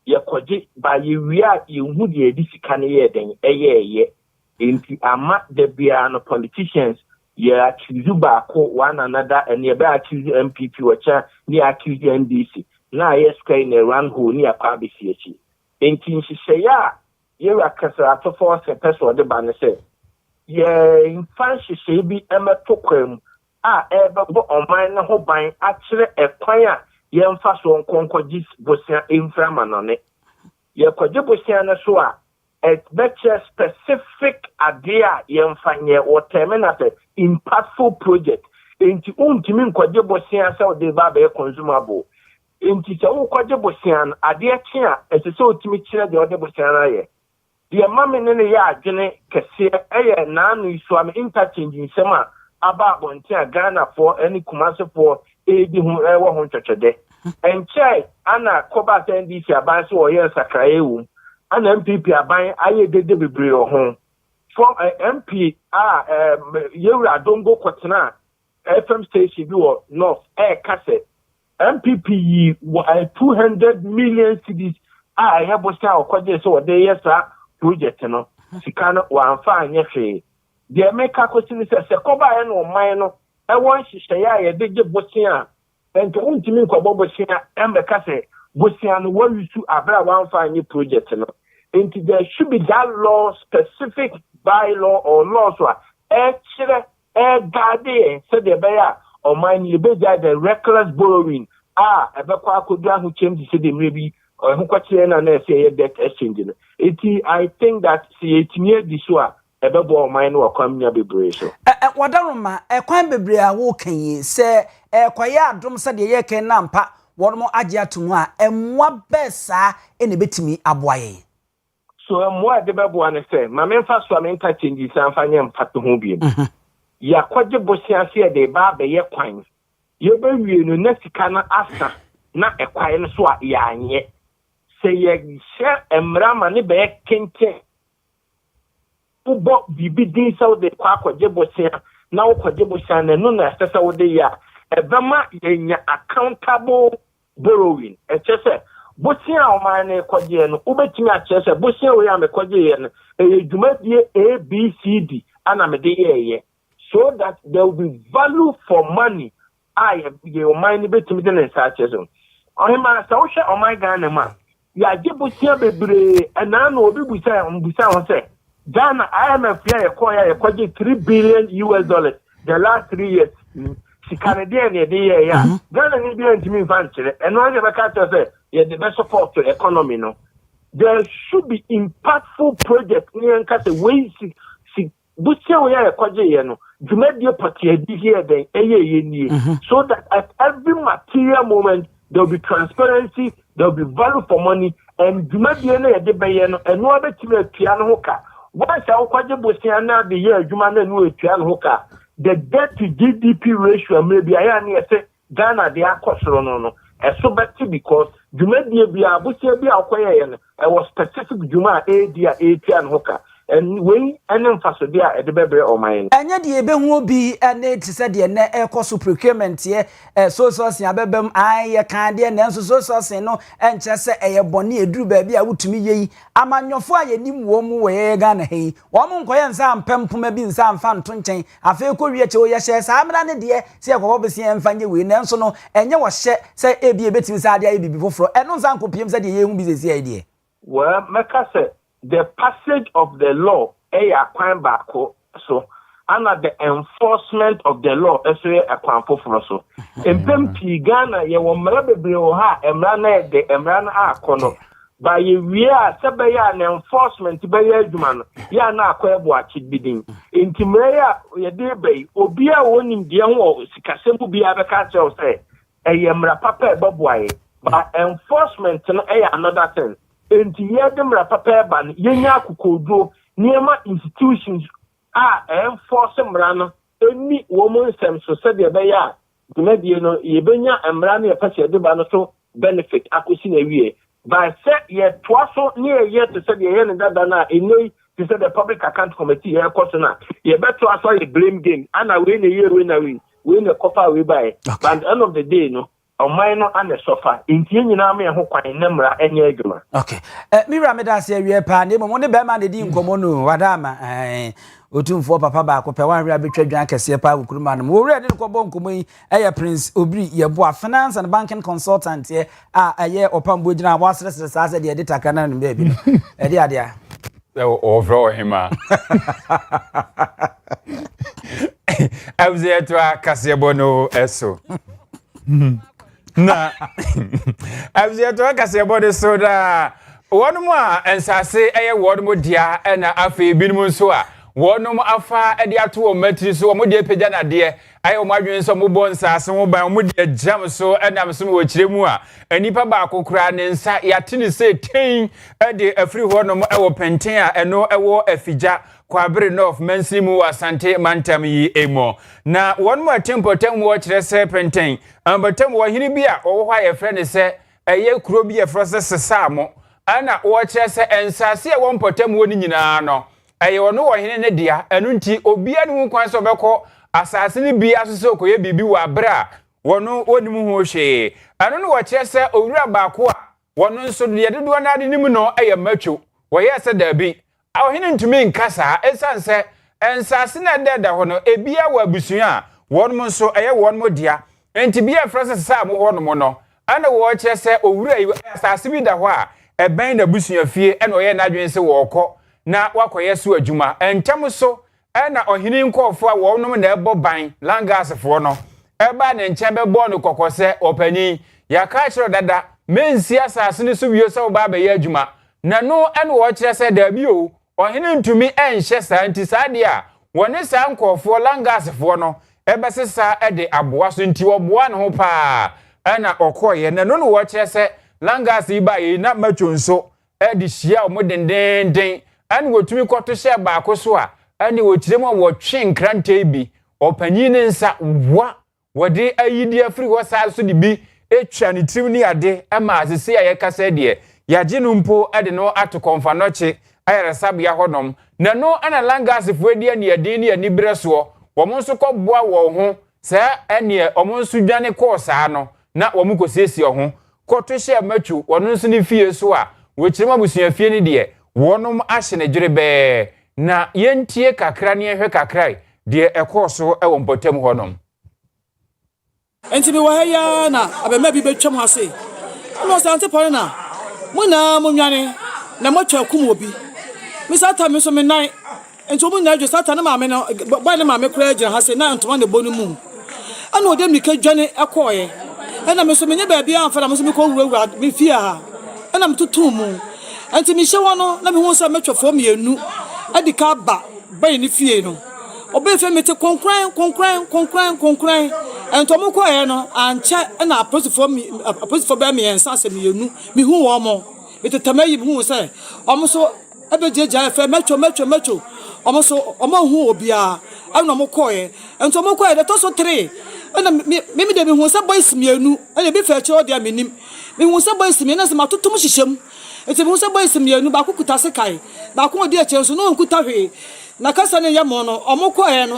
yekoje ba yewia yehu de edi sika ne ye den eye enti ama de bia no politicians ye accuse ba ko one another and ye be accuse MPP wacha ni accuse NDC na yes kai ne run ho ni akwa besi achi enti nhyehyeye Owia Kaseɛ atofo se peso de ba ne se ye infan nhyehyeye bi emeto kwam a ebebo oman ne ho ban akire ekwan a ye mfa so nkonkoji bosia infra manone ye kwaje bosia ne so a better specific idea ye mfa nye o terminate impactful project enti untimi nkwaje bosia se o de ba be consumable enti se wo kwaje bosia no ade akye a esese otimi kire de o de bosia na ye the mama ne ya adwene kese eye na anu isu am interchange nsema aba bonti a Ghana for any Kumasi for edi hu ewo ho twetwede enche ana koba NDC aban so oye sakraewu ana MPP aban aye dede bebre ho from MP Owia Dongo Kotena FM station bi wo North Kaseɛ MPP yi 200 million cedis a yebosta okwaje so de yesa project no sika no wanfa anye hwe de meka kwesini se koba e no man no e won hyehyɛ ya ye de gye bosia ento untimi nkɔbɔ bosia embeka se Bosian what you to abra one fine project no. And there should be that law specific bylaw or laws were actually guardian said the bear or mine you be the reckless borrowing. A bekwa kodra who came to say the maybe or who kwachie na say debt exchange. I think that see it near this one. Ebebo mine wo kwamnya bebre so wadaroma kwan bebre a wo kan yi se kwaya adom se de ye kan na mpa wono agye atomu a emwa besa ene betimi aboaye so emwa de bebo an se ma memfa so amenta change san fa nyem pato ho biem ya kwaje bosiase de ba be ye kwan ye be wie no na sika na asa na ekwan no so a ya anye se ye hye emra ma ne be kente ubo bibi din sa de kwa kwaje bosia na kwaje bosia na no na sesa wo de ya ebema yenya accountable borrowing echese bosia o ma na kwaje no ubetimi achese bosia we ya me kwaje ye no edwumadie ABCD ana me de ye so that there will be value for money ye o ma ni betimi de na sa achese ohima sa wo hwe o ma ga na ma ya je bosia bebre ana na obi busa ho se Ghana IMF ya kwaje $3 billion the last 3 years. Si Canadian ya. Ghana ni bi antimi fanchire. Eno anya beka say ye the best support to economy no. There should be impactful projects ni anka say we si butia we ya kwaje ye no. Dwumadie party adi here then ye nie. So that at every material moment there will be transparency, there will be value for money and dwumadie na ye de be ye no eno abetimi atua no hoka. Once I kwaje bosiana the year juma na nu etua no hoka the debt to GDP ratio maybe aya na say Ghana dey akosoro no so better because juma die bia bosia bia akoye no e was specific juma dia etua no hoka and when enen faso dia e de bebre o man anya de ebehu obi na ti se de na ekoso procurement ye so sin abebem aye kan de na so sin no enche se eye bone eduru ba bia wutumi yeyi amanyofo ayenim wo mu we Ghana hei wo mu nkoye nsa ampempoma bi nsa amfa nto nchen afa ko wie che wo ye hye sa amra ne de se ekwo besi emfanye we na nso no enye wo hye se ebi ebetimi sa ade aye bibi foforo eno nsa nkopiem se de ye hu bi sesi aye de well meka se the passage of the law akwan bako so and the enforcement of the law akwan foforo so empempi Ghana ye wo mra bebre wo ha emra na de emra na akono ba ye wie a sebe ya na enforcement be ya adwuma no ya na akwa ebo achibidin entimre ya ye de be obi a wonim de ho sikasembu bia be ka tell say mra papa eboboaye ba enforcement no another thing enti yedemra papa ba yenya akukodo niema institutions enforce mra no eni wo mo nsem so se de be ya dwumadie no yebenya mra no yepase de ba no so benefit akosi na wie ba se ye toaso ni ye to se de ye ne dada na eni to se the public account committee ye koso na ye beto aso ye blame game ana we na ye we na we na kofa we by but at the end of the day no omaino ane sofa intie nyina me ho kwan nemra enye adwuma okay mira me da se awie pa ne mo ne be ma ne di nkomo no wadama otumfo papa ba ko pe wan hwea betwa dwan kese pa gukuruma no wo hwea de ko bo nkomo yi Prince Obri yebo finance and banking consultant ye opambo gina wa sresre sa se de takra na no be bi no de ade a overall hima Owia Kaseɛ bono eso na Owia Kaseɛ bono so da wonum a ensase wonum dia na afi binum nso a wonum afa de ato o matri so mo de pagya na de ayo mo adwen so mo bo nsase mo ban mo de jam so enam so mo kiremu a anipa ba akokura ne nsa yatene se ten de afri wonum wo penten a eno wo afigya kwabere north mansimu asante mantam yi emo na wonum atempotem wo kire se penten ambatam wo hini bia wo hwa ye frɛ ne se kuro bi ye frɛ se sesamo ana wo kire se ensase wo mpotem wo ni nyina no wono wo hene ne dia enu nti obia ne hu kwan so bɛkɔ asase ne bia so so koye bibi wa bra wono onim ho hwe anu no wo kire se owura baako a wono nso de dodo na ade nim no matwo wo ye se da bi awhene ntumi nkasa esanse ensase na deda ho no ebia wa busua a wonmo nso wonmo dia enti bia frase sa mo hono mo no ana wo kire se owura yi asase bi da ho a eben na busuafie ena oye na adwen se wo kọ na wakoye so adwuma entem so ena ohini nkofo a wo nom na ebo ban langasefo no eba ne nche bebo no kokose opani ya ka kire dada mensi asase ni so bio se wo ba ba ye adwuma na no ena wo kire se da bi o ohini ntumi enhye sa nti sa de a woni sa nkofo langasefo no ebesesa ede aboa so nti oboa ne ho pa ena okoye na no no wo kire se langasi ba yi na matwonso edi hia omodendenden ani wotumi kwoto hye baako so a ani wokyirem wo twe nkrante bi opanyi ne nsa wa wode ayidi afri wo sa so de bi etwa ne trim ni ade ama asese ya kasa de yaje no mpo ede no atokomfa noche ayaresabia honom na no ana langasi fo edi ani ade ni ani breso wo monso kọboa wo ho sa ene omonso dwane ko saa no na wo mukosiesie ho kọto hye matwu wono nso ne fie so a wokyirem abusuafie ni de wonom ahye ne dwere be na yentie kakra ne ehwe kakra de ekoso e wompotem honom enti bi wahaya na abema bi betwam hase no sante pore na muna munwane na motwa kum obi mi sata mi so me nan enti obu na adwo sata na maame no boy na maame kura agina hase na ntoma ne bonu mu ana ode mi ka dwane ekoye ana me so me nya ba bia amfa na me so me ko wura me fie ha ana me tutu mu anti mi hye wono na me hu so metwofo mienu adika ba bai ni fie no obe fe me te konkran ento mo ko ye no anche na aposifo ba me ensa se mienu mi hu wo mo me te tamayi hu se omo so abejeja fe metwo omo so omo hu obia ana mo ko ye ento mo ko ye de to so 3 ana me de me hu se boys mienu ana bi fe che o de menim me hu se boys mienu na se matotom hyehyem enti me hu se boys mienu ba kukuta se kai ba ko odi eche so no nkuta hwe na kasa ne yamo no omo ko ye no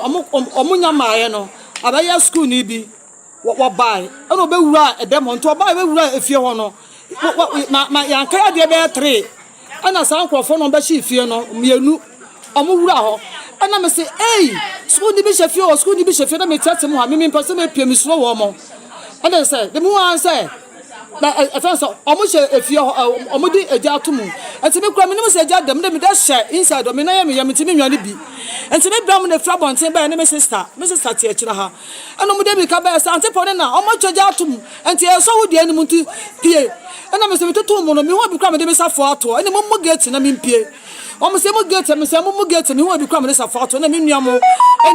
omo nyama ye no abaya school ni bi wo bai ana obewura edem ho nto obai bewura efie ho no ma yanka ya de be 3 ana san krofo no ba shi fie no mienu omo wura ho ana me se school ni bi shefie na me tete mu ha me mpase me pie mi suro wo mo ana se de mu an se na afanso omo she efie omo di eja atomu enti me kura me no se eja dem de me da share inside o me na ya me timi nwane bi enti me bra mo na fra bonten ba ne me sister tie akira ha ana mo de bi ka ba sa antepone na omo choja atomu enti e so wo de ani mu nti pie ana me se me tutu mo no me ho bi kura me de me safo ato ene mo gate na me mpie omo se mo gate me ho bi kura me safo ato na me nua mo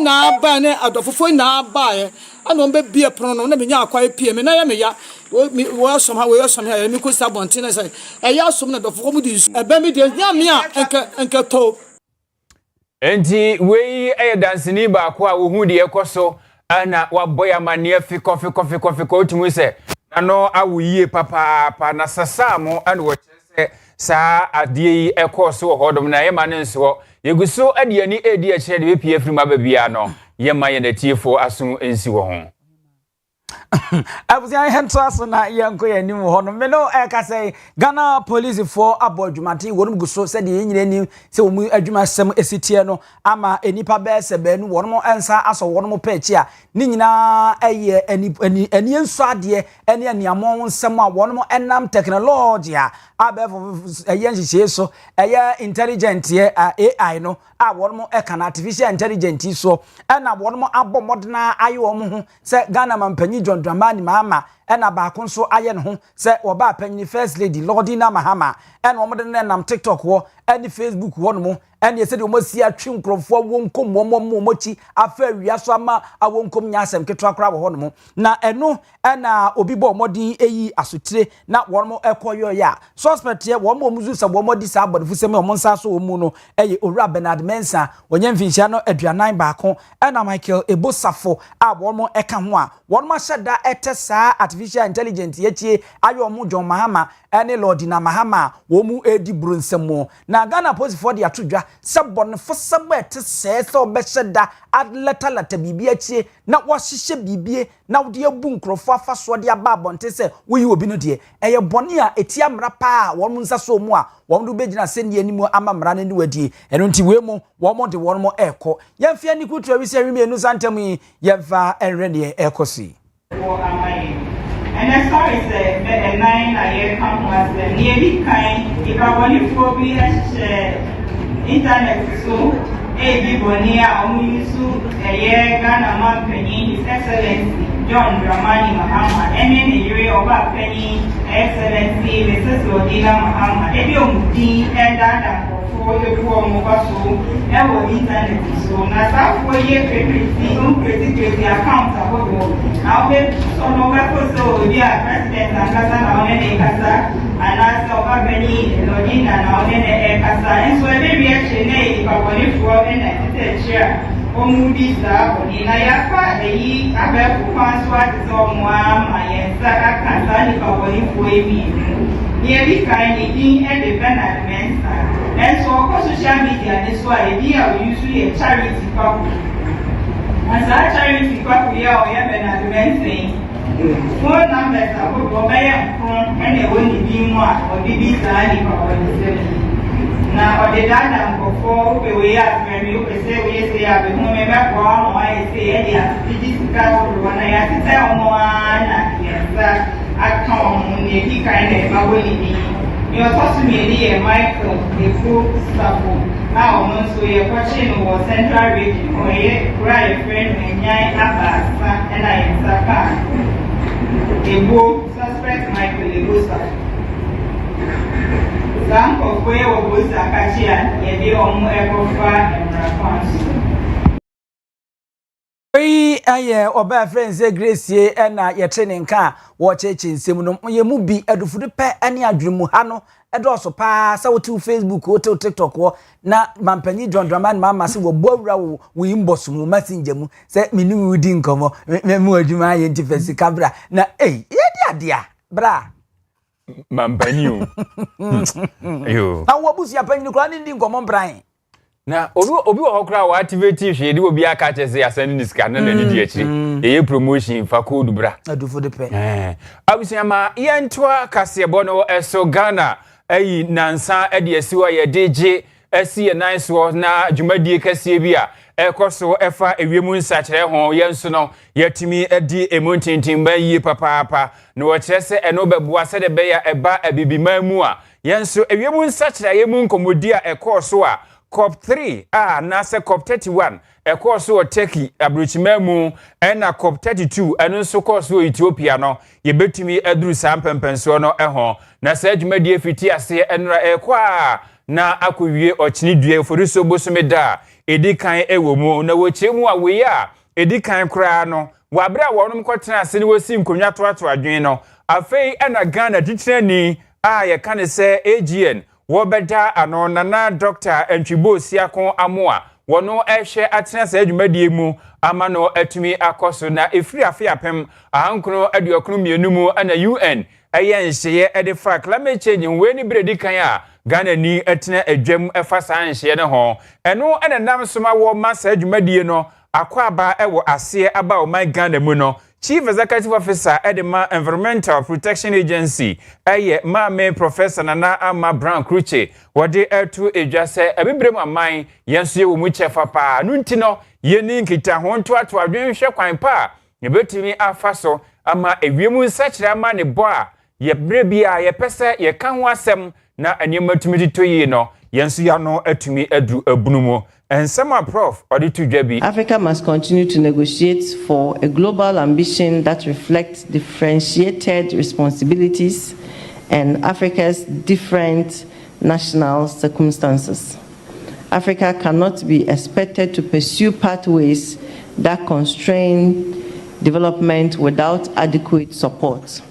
na ba ne adofofo na ba ye ana ombe bie prono no na me nya akwa pie me na ya me ya wo som ha me ko sa bonten na say e ya som na adofofo mu di ebe me de nya me a enka to enti wei dansini ba ko a wo hu de ekoso ana waboya mane fiko tumu se na no awuye papa na sasamo ana wo chese sa adie yi ekoso hodom na yema ne nso yeguso ade ani edi a chere de pie frima ba bia no yema ye na tiefo aso ensi wo ho abusia hento aso na yanko ya nim ho no me no ka say Ghana police for abodwumate wonum guso se de nyina ni se wo mu adwuma sem esitie no ama enipa be se be no wonum ensa aso wonum pechi a ni nyina eye eni enso ade eni aniamo nsem a wonum enam technology a abefo eye nhihye so eye intelligent ye AI no a wonum e kan artificial intelligence so na wonum abomodna aye wo ho se Ghana mampanyi John Dramani Mahama ena baako nso aye ne ho se oba panyi first lady Lordina Mahama ena omode ne nam TikTok wo eni Facebook wo no mo eni ese de o mosi atwi nkrofo wonkom mo mochi afa awia so ama awonkom nya asem ketwa kra wo no mo na eno ena obi bo modin eyi asotire na wono ekoyo ya suspect ye wo mo muzu sa wo modi sa abodefo sem o monsa so wo mu no eye Owura Bernard Mensa onye mfinhia no aduanan baako ena Michael Ebosafo a wono eka ho a wono ma hyeda etesa artificial intelligence yechie ayo mo John Mahama ene Lordina Mahama wo mu edi brunsemo na Ghana Police for the atudwa sabon fo sabet se obesheda adletalata bibia chie na wahihye bibie na wode abu nkrofo afaso de aba bonte se wo yi obi no de eye bone a etia mra pa won nsa so mu a won do begina se ne animu ama mra ne wadie eno nti we mu won de won mo ekọ yemfia ni kutu wi se wi enu santem yemfa enre ne ekosi And as far as the 9 come was nearly kind, if I want to be internet so Ebi Bonia Omusu Ghana Penny, His Excellency John Dramani Mahama, and then the area of Penny, Excellency Mrs. Odina Mahama, Ebi Omudi, and Dada for the poor Mobasu, and internet so now for year pretty accounts of I'll be some of so we are president and Casa on any Casa, and as of Penny, Lodina, and then Casa, and so every reaction, if I want to and chair, Omudi Saboni, Nayafa, the Abefu Conswat, Zomwa, and Saka Kazani, Pawani, Fuemi, nearly kindly and the Benamens. And so, social media, this why we are usually a charity couple. As a charity couple, we are Benamens saying, phone numbers are put over and they only be more or be Sani, Pawani. Now, the data before we are very say we say, I will remember one, I say, this is when I have to tell one, yes, I come, the kind of Mawini. You are supposed to be a Michael, the full sample. Now, so you're watching over Central Region, or a cry friend, and Yai Abbas, and I am Saka. A book suspect Michael, the Gustav. Some of where was a cashier, yet they are more ever far and response. Oba friends Gracie and your training car, watch it in Simon, ye mubi, edufu pe any adrimu hano, edoso pa, so to Facebook, hotel TikTok, na Mampany John Draman, Mamma, so bora we imbosumu, messenger, set me new within come, me juma interface cabra. Na dear, bra. Mampanyu. Yo. Now what was your penny clan come on Brian? Na obi okra wa activate hwe obi aka chese asend this scan na di akiri e promotion fa code bra adu for the pen abusama yentoa kasebo no eso Ghana ayi nansa e de asiwa ye deje asi nice wo na dwumadie kase bi a ekoso efa ewiemu nsakire ho yenso no yatimi edi emontintin ba yi papa no wo chese eno beboa se de be ya eba abibimamu a yenso ewiemu nsakire yemu nkomodi a ekoso a COP3 nase COP31 course o Turkey abrochimemu na COP32 eno so course o Ethiopia no ye betumi aduru sampempenso no ho na sa adwumadie fiti ase enra ekwa na akowie ochini due foriso bosomeda edikan ewomu na wochemu awe a edikan kra no wabra wonom kwotena ase ni wosi nkonwa toato adwen no afei na Ghana titrani ye kan se AGN wobeda ano nana Dr. Entwibo Siakon Amoa wono ehwe atena sa adwumadie mu ama no atumi akoso na efiri afiapem ahankro aduokro mienu mu na UN ayen hyeye edifa climate change we ni bredi kan a Ghana ni atena adwam efa san hyeye ne ho eno nam soma wo masa adwumadie no akwaba ewo ase aba o my Ghana mu no Chief Executive Officer Edema Environmental Protection Agency Mame Professor Nana Ama Brown Kruche wade etu ejase ebibrem aman yenso ye wo mu chefa pa nunti no yeni nkita ho nto ato adwenhwe kwan pa yebetimi afaso ama ewiemu nsakire ama ne bo a yebre bia yepese ye kan ho asem na aniematumi ditoyi no yenso ya no atumi adu abunumo. And Sama Prof, Africa must continue to negotiate for a global ambition that reflects differentiated responsibilities and Africa's different national circumstances. Africa cannot be expected to pursue pathways that constrain development without adequate support.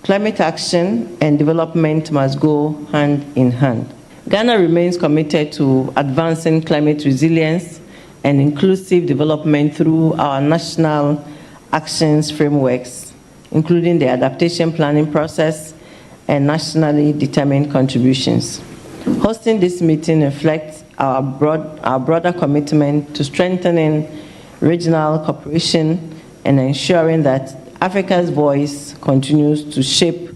Climate action and development must go hand in hand. Ghana remains committed to advancing climate resilience and inclusive development through our national actions frameworks, including the adaptation planning process and nationally determined contributions. Hosting this meeting reflects our broader commitment to strengthening regional cooperation and ensuring that Africa's voice continues to shape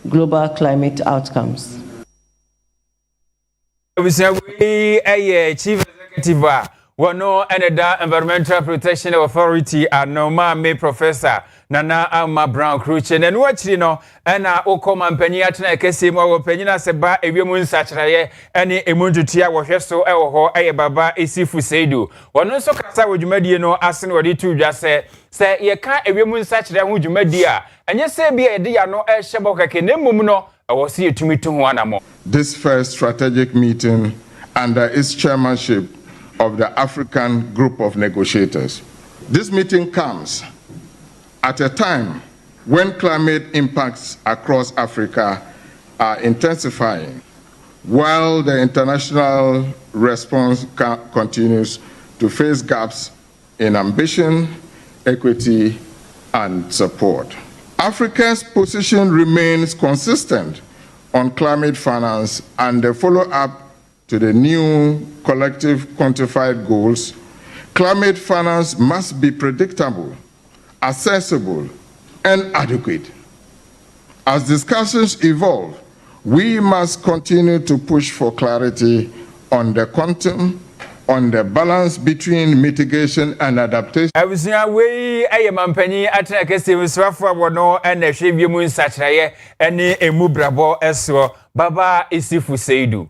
global climate outcomes. Chief Executive wono eneda Environmental Protection Authority anoma me professor Nana Ama Brown Cruche na no akiri no ena okoma mpanyi atena kese mu wo panyina seba ewiemu nsachraye ene emuntutia wo hweso ewo ho eye baba esifu seidu wono nso kasa wodwumadie no ase no wode tu dwa se ye ka ewiemu nsachraye ho dwumadie a enye se bia ede ya no ehye keke na mmom no ewo se etumi tu ho anamo. This first strategic meeting under its chairmanship of the African Group of Negotiators. This meeting comes at a time when climate impacts across Africa are intensifying, while the international response continues to face gaps in ambition, equity, and support. Africa's position remains consistent on climate finance, and the follow-up to the new collective quantified goals, climate finance must be predictable, accessible, and adequate. As discussions evolve, we must continue to push for clarity on the quantum, on the balance between mitigation and adaptation. Abusia we aye mampani atena kese wisrafo abono ena hwebie mu nsachraye ene emubrabo eso baba esifu seidu.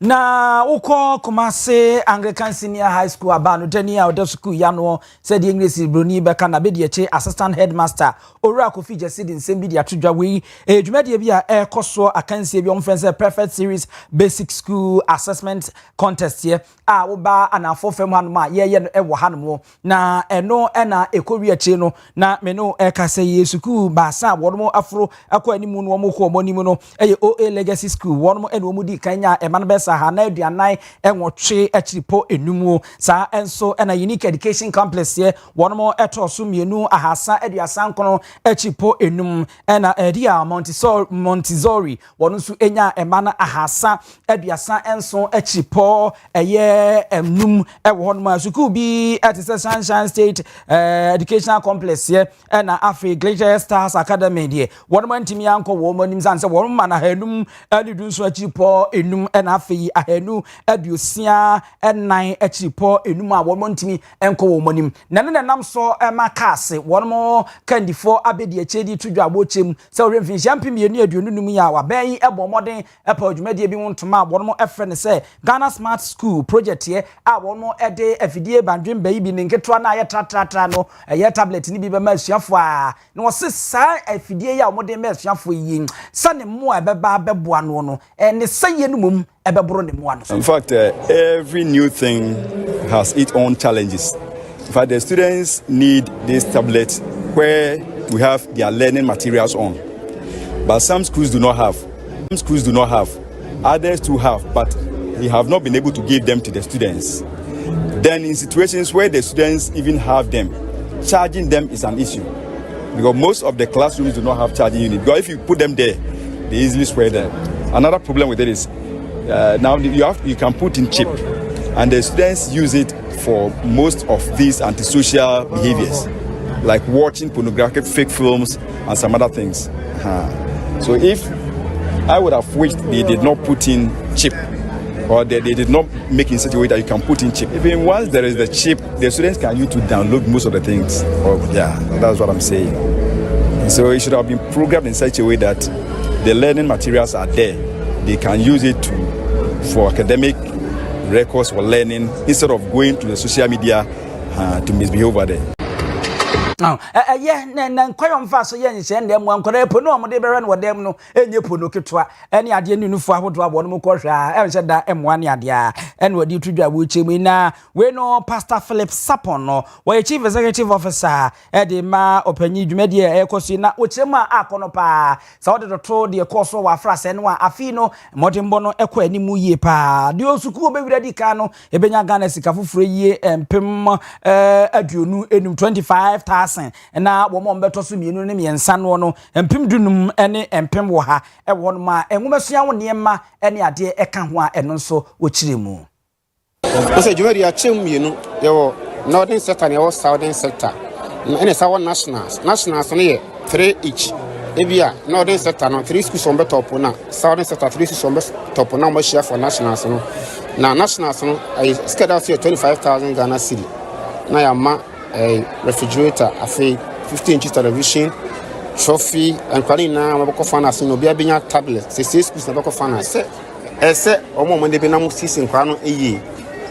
Na uko Kumase Anglican Senior High School abanu teni ya ode school ya no said English broni beka na be de assistant headmaster Owia Kaseɛ said nsem bi de atodwa we dwumade bia ekoso akansie bi omfense perfect series basic school assessment contest here a wo ba anafo fam hanu ma ye no ewo hanu na eno na ekowi achi no na me no ekase ye school ba sa wono afro akọ animu no mo ko mo nimu no eye OA legacy school wono eno mu di kanya eman besa hana aduanai enwotwe achiripo enumu sa enso na unique education complex here wono eto so mienu ahasa aduasa nkono achiripo enum na edia Montessori wono so enya emana ahasa aduasa enso achiripo eye enum ewo hono ma school bi at Sunshine State Educational Complex here na Afi Glacier Stars Academy there wono ntimi anko wo monim san se wono ma na hanum alidu so achiripo enum na Afi ahenu aduosia enan achiripo enum a wono ntimi enko wo monim na ne nam so makase wono kandifo abedi echedi tudwa bochem se oremfin champion mienu aduonu num ya wa ben ebomoden epa adwumade bi wontoma wono efe ne se Ghana Smart School project here a wono ede afidie bandwem bayi bi ne nketo na ye tratra no ye tablet ni bi be ma suafo a no se sa afidie ya woden ma suafo yi sane mo ebeba beboa no no ne saye no mum ebeboro ne mo ano. In fact, every new thing has its own challenges. In fact, the students need this tablet where we have their learning materials on, but some schools do not have. Some schools do not have. Others do have, but they have not been able to give them to the students. Then in situations where the students even have them, charging them is an issue, because most of the classrooms do not have charging units. Because if you put them there, they easily spread them. Another problem with it is now you can put in chip, and the students use it for most of these antisocial behaviors, like watching pornographic fake films and some other things. So if I would have wished they did not put in chip, or they did not make in such a way that you can put in chip. Even once there is the chip, the students can use to download most of the things. Yeah, that's what I'm saying. So it should have been programmed in such a way that the learning materials are there. They can use it for academic records or learning instead of going to the social media to misbehave over there. Na nkwayo mfa so ye nche ndem wankora epo no omde bere no wodem no enye po no ketwa ene ade nunufu ahodo abo no mkwohwa enche da emwa ne ade a ene wodi tudwa wo chemu na we no Pastor Philip Sapon no we chief executive officer de ma opanyi dwumade ekosi na ochemu a akono pa sa wode to de ekoso wa frase no afi no modembo no ekwa animu yie pa de osuku obewira dika no ebenya Ghana sika foforo yie empem aduonu enum 25,000 na wo mo mbeto so mienu ne miensa no no empem dunum ene empem wo ha e wo no ma enwumasua wo niema ene ade eka ho a eno so wo kiremu ose jumeri a chem mienu ye wo northern sector ne wo southern sector ene sa wo nationals no ye 3 each Ebia, northern sector no 3 schools on top na, southern sector 3 schools on top na we share for nationals no. Na nationals no I schedule to 25,000 Ghana cedi. Na ya ma refrigerator, afi 50-inch television, trophy and kwanina maboko finance no bia benya tablet. Say 6 schools na maboko finance. Ese omo mo de be na mo season kwano eye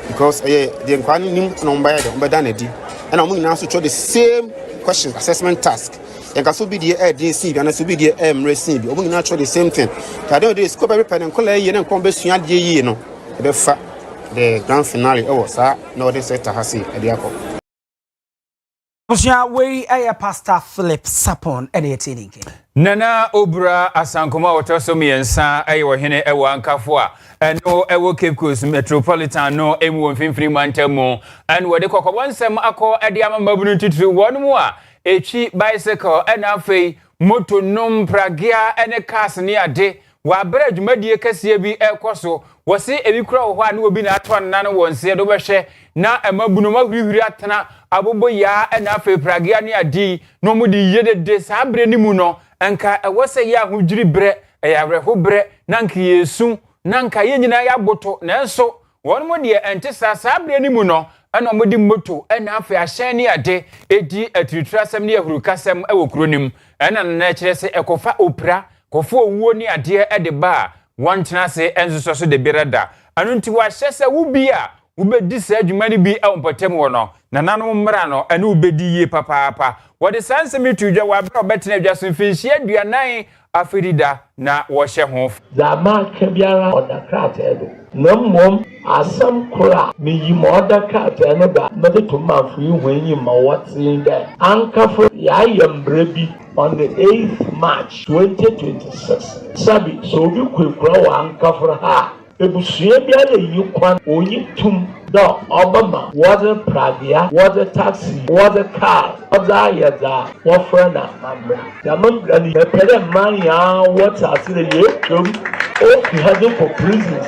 because the kwano nim no mba da na di. And I'm going to the same question assessment task. And can so be the air DC and so be the racing. We're going to try the same thing. I don't do scope every pen and color and come back to the no. The grand finale. Oh, sir, no, they said to Hasi at the apple. We are Pastor Philip Sapon and a Nana Obra Asankoma Otosomi and Sa Ayo Hene Ewa Kafua and no Ewo Cape Coast Metropolitan no Emu Freeman Temo and what the Coco one sem ako Adiama Mabunu to one more a cheap bicycle and a fay moto num pragia and a cast near day while bread media Kaseɛ bi ekoso was say a crow one will be at one nana one said over share na a Mabunuma Atana Abobo ya and a fay pragia near D no more the yede de sabre ni muno. Anka wose ya hudjiri bre ya reho bre nanka yesu nanka ye nyina ya boto nanso won mo de ente sabre ni mu no ana mo di moto ana afa ahye ne ade edi atiritrasem ne ahurukasem e wokronim ana na kire se ekofa opra kofo owuo ni ade e de ba wantena se enso so de birada anu nti wa hye se wo bia wo bedi sa adwuma ni bi e wompatem wo no na nanu mmra no ene wo bedi ye papa what the sense me to do wa bro betina adwaso finhie aduanan afirida na wo hye ho zama ka biara oda krata edo na mmom asam kura me yi mo oda krata no ba no de to manfu yi hwanyi ma wotin da ankafo ya yambre bi on the 8th March 2026 sabi so bi kwekura wa ankafo ha ebusuye bia le yi kwan oyi tum da obama water pragia water taxi water car oda yada wo frana mamra ya mamra ni pere man ya water asile ye tum o ki hadu for prisons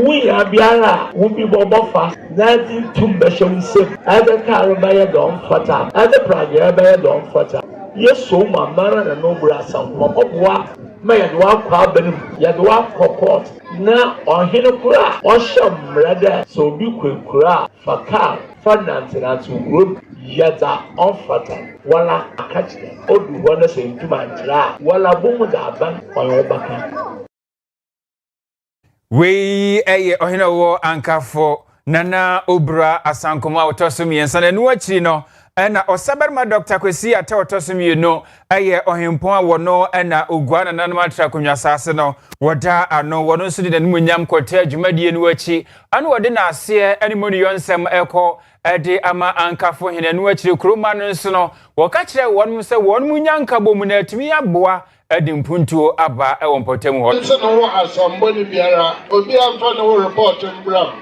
we abiara wo bi bobofa that tum be show safe other car ba ya don fata other pragia ba ya don fata yeso mamara na no bra sam mo obwa me ya do akwa benim ya do akwa court na ohene kura oshamrada so bi kwekura faka finance na to group yada onfata wala akachide odu wona se ntuma njira wala bomu da ban oyo baka we ohene wo ankafo nana obra asankoma otosom yensa na nu akiri no ena osabarma Dr. Kwesi ate otosom no ohempon a wono ena ogwana nanam atra konwa sase no woda ano wono nso de nmunyam kwota adwumadie no achi ane wode na ase animoni yonsem eko ede ama ankafo hene no akiri kroma no nso no woka kire wonum se wonum nyanka bomu na atumi aboa edi mpuntuo aba ewompotem ho nso no wo asamboni biara obi amfa no report mbram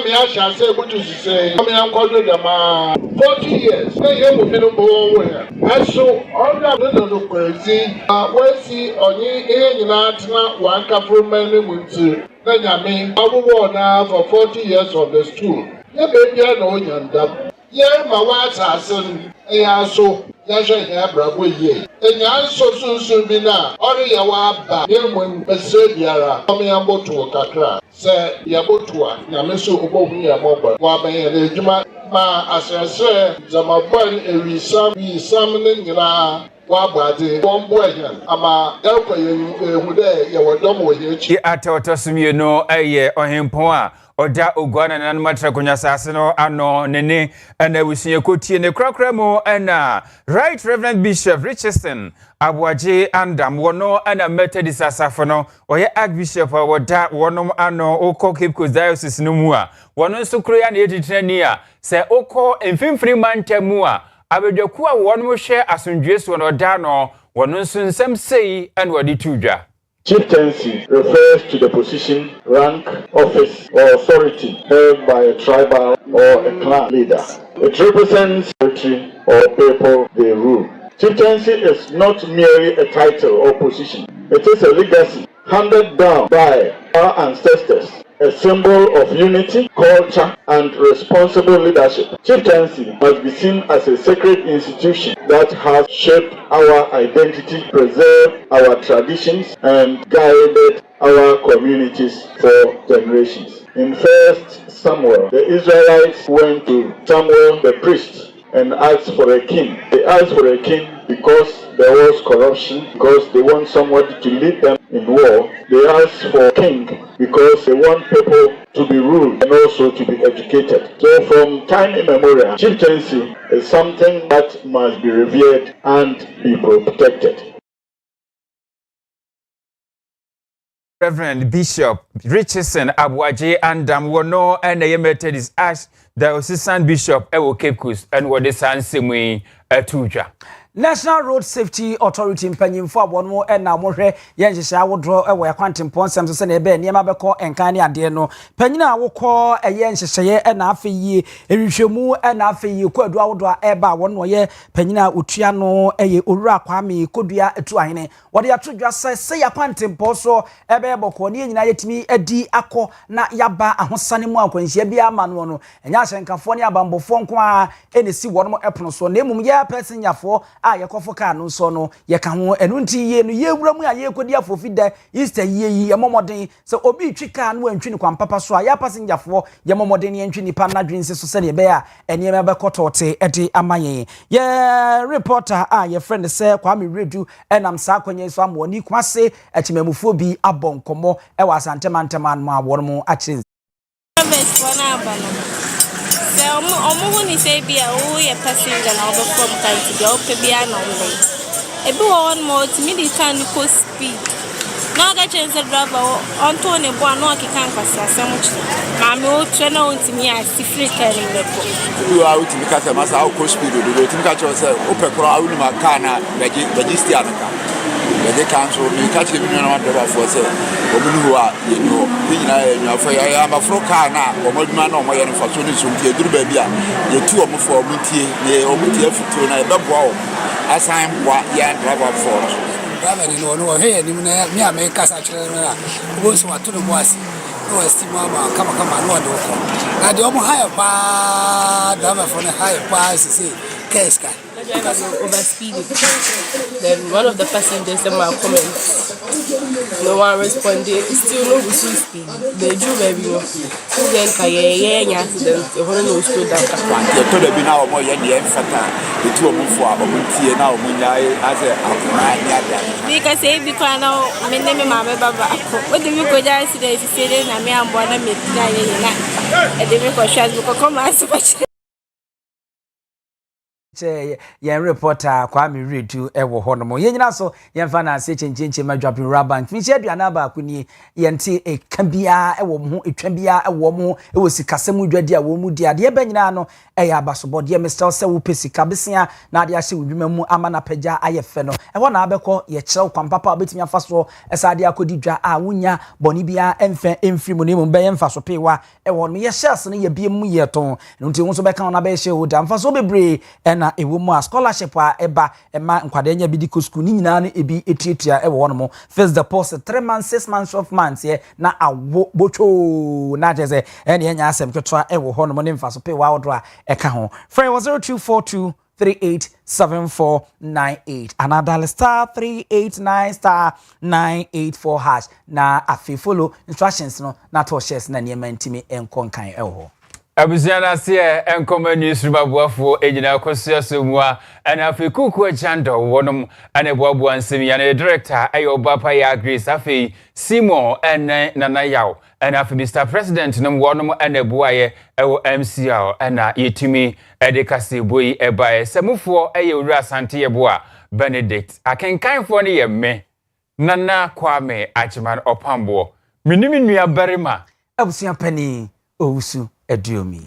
me asha say butu say me ankodo dem 40 years say you mo binu bo wo ya aso order no kwezi we see onyi ihe nyina atena wanka from many munti na nyame abuwo na for 40 years of the school ya be bia na onyandam ye ma wa asasen ya so ya hwe ya brabo ye enya so sunsun bi na ori ya wa ba ye mo pese biara me amboto kakra se ya botua nyame so obohu ya moba wa ban ya ejuma ma asese zamabwan ewisam ne nyina wa bade bombo ehyan ama ekwaye ehude ye wodom wo ye chi ate otosumie no ohempon a oda ogwana nan matra konya sase no ano nene ana wusie kotie ne krakra mu ana Right Reverend Bishop Richardson Abwaje Andam wono ana Methodist asafo no oye Archbishop woda wonom ano okọ Cape Coast Diocese no mu a wono nso kro ya na editrani a se okọ emfimfiri mantemu a abedwaku a wonom hwe asundwe so no da no wono nso nsem sei and wadi tudwa. Chieftaincy refers to the position, rank, office, or authority held by a tribal or a clan leader. It represents country or people they rule. Chieftaincy is not merely a title or position. It is a legacy handed down by our ancestors a symbol of unity, culture, and responsible leadership. Chieftaincy must be seen as a sacred institution that has shaped our identity, preserved our traditions, and guided our communities for generations. In 1 Samuel, the Israelites went to Samuel the priest and asked for a king. They asked for a king because there was corruption, because they want somebody to lead them in war. They asked for a king because they want people to be ruled and also to be educated. So from time immemorial, chieftaincy is something that must be revered and be protected. Reverend Bishop Richardson Abuaje Andam wono and the Methodist Ash the Assistant Bishop Ewo Cape Coast and what the San Simwe Tuja. National Road Safety Authority mpanyimfo abonmo na mohwe yenhyehyɛ awodro ewo yakwantempo nsɛm so na ebe niema bɛkɔ enkane ade no panyina awokɔ yenhyehyɛ na afeyi ehwehwemu na afeyi kwadu awodro eba wono ye panyina otua no eye owura kwame kodua etu ahene wode atodwa sɛ yakwantempo so ebe bɔkɔ ne nyina yetimi adi akɔ na yaba ahosane mu akwanhyia bia ma no enya hyenkafo ne abambofo nko a enesi wono epono so na emum ye passenger yakofo ka no so no ye ka ho enu nti ye no ye wura mu a ye kodi afofi da Easter ye yi ye momoden se obi twi ka no antwi ni kwampapa so a ya passenger fo ye momoden ye ntwi nipa na dwen se so se ne be a ene me be kotote ede amaye ye reporter ye friend se Kwame Redu enam sa kwanye so amoni kwase achimamufuo bi abonkomo e wa asantema no awor mu achi Omo ni say be a passenger na obo from time to go pe bia na only e be one more to me the can go speed na ga chance driver on to ne bo na okika nkwasi asem chi ma me o tre na on timi a sifri can le ko you are out to kasa masa how go speed do timi ka cho say o pe kro awunu ma car na register anaka they cancel me catch me no driver for say omunu ho a you know we na you for ya am afro car na omoduma na omoye no for so ni so tie duru ba bia ye tu omo for omutie ne omutie futu na e beboa o asan boa ya driver for driver ni no he ni na me America sa chere na wo so watu no boss no estima ma kama no de ko na de omo high pa driver for na high pa say keska overspeeding. Then one of the passengers in my comments, no one responded. Still no so speed. They drew baby. Then kaye accident. The whole no stood down. You told me now more yen fata. The two of them for omuntie now omunya as a because say because now me name mama baba. What do you go just say say na me am bona me na ye na. E dey me ko shas because come as much. Yen reporter Kwame Redu ewo honomo yenyina so yemfa na ase chenchenche madwapi rabank finche aduana ba akuni yente ekabia ewo ho etwabia ewo mo ewo sikasemu dwadi a wo mu dia de banyina no eya abasobode Mr. se wo pesika besia na ade ahye wudwuma mu amana pagya ayefe no ewo na abekọ ye kyerɛ kwampapa obetimi afa so esa ade akodi dwa a wonya boni bia emfa emfiri mu ne mu be yemfa so pewa ewo no ye shares no ye bia mu ye ton nti wo so beka na be hye wo da mfa so bebre na ewo mu a scholarship a eba ema nkwade nya bi diko school ni nyina na ebi etietia ewo wono mo first deposit 3 months 6 months 12 months ye na awo bocho na jeze ene nya asem ketwa ewo hono mo ne mfa so pewa wodo a eka ho free 0242 387498 another star 389 star 984 hash na afi follow instructions no na to shares na niema ntimi enkonkan ewo Abuziana se enkoma newsroom abuafo ejina kwasua somua ana afikuku achando wonom ana buabu ansem ya na director ayo bapa ya Grace afi Simon ene nana yaw ana afi Mr. President nom wonom ana buaye ewo MCL ana yetumi edekase boyi ebae semufo eye owura asante yeboa Benedict akenkanfo ne ye me nana Kwame Achiman opambo minimi nua barima abusua pani owusu Ediomi.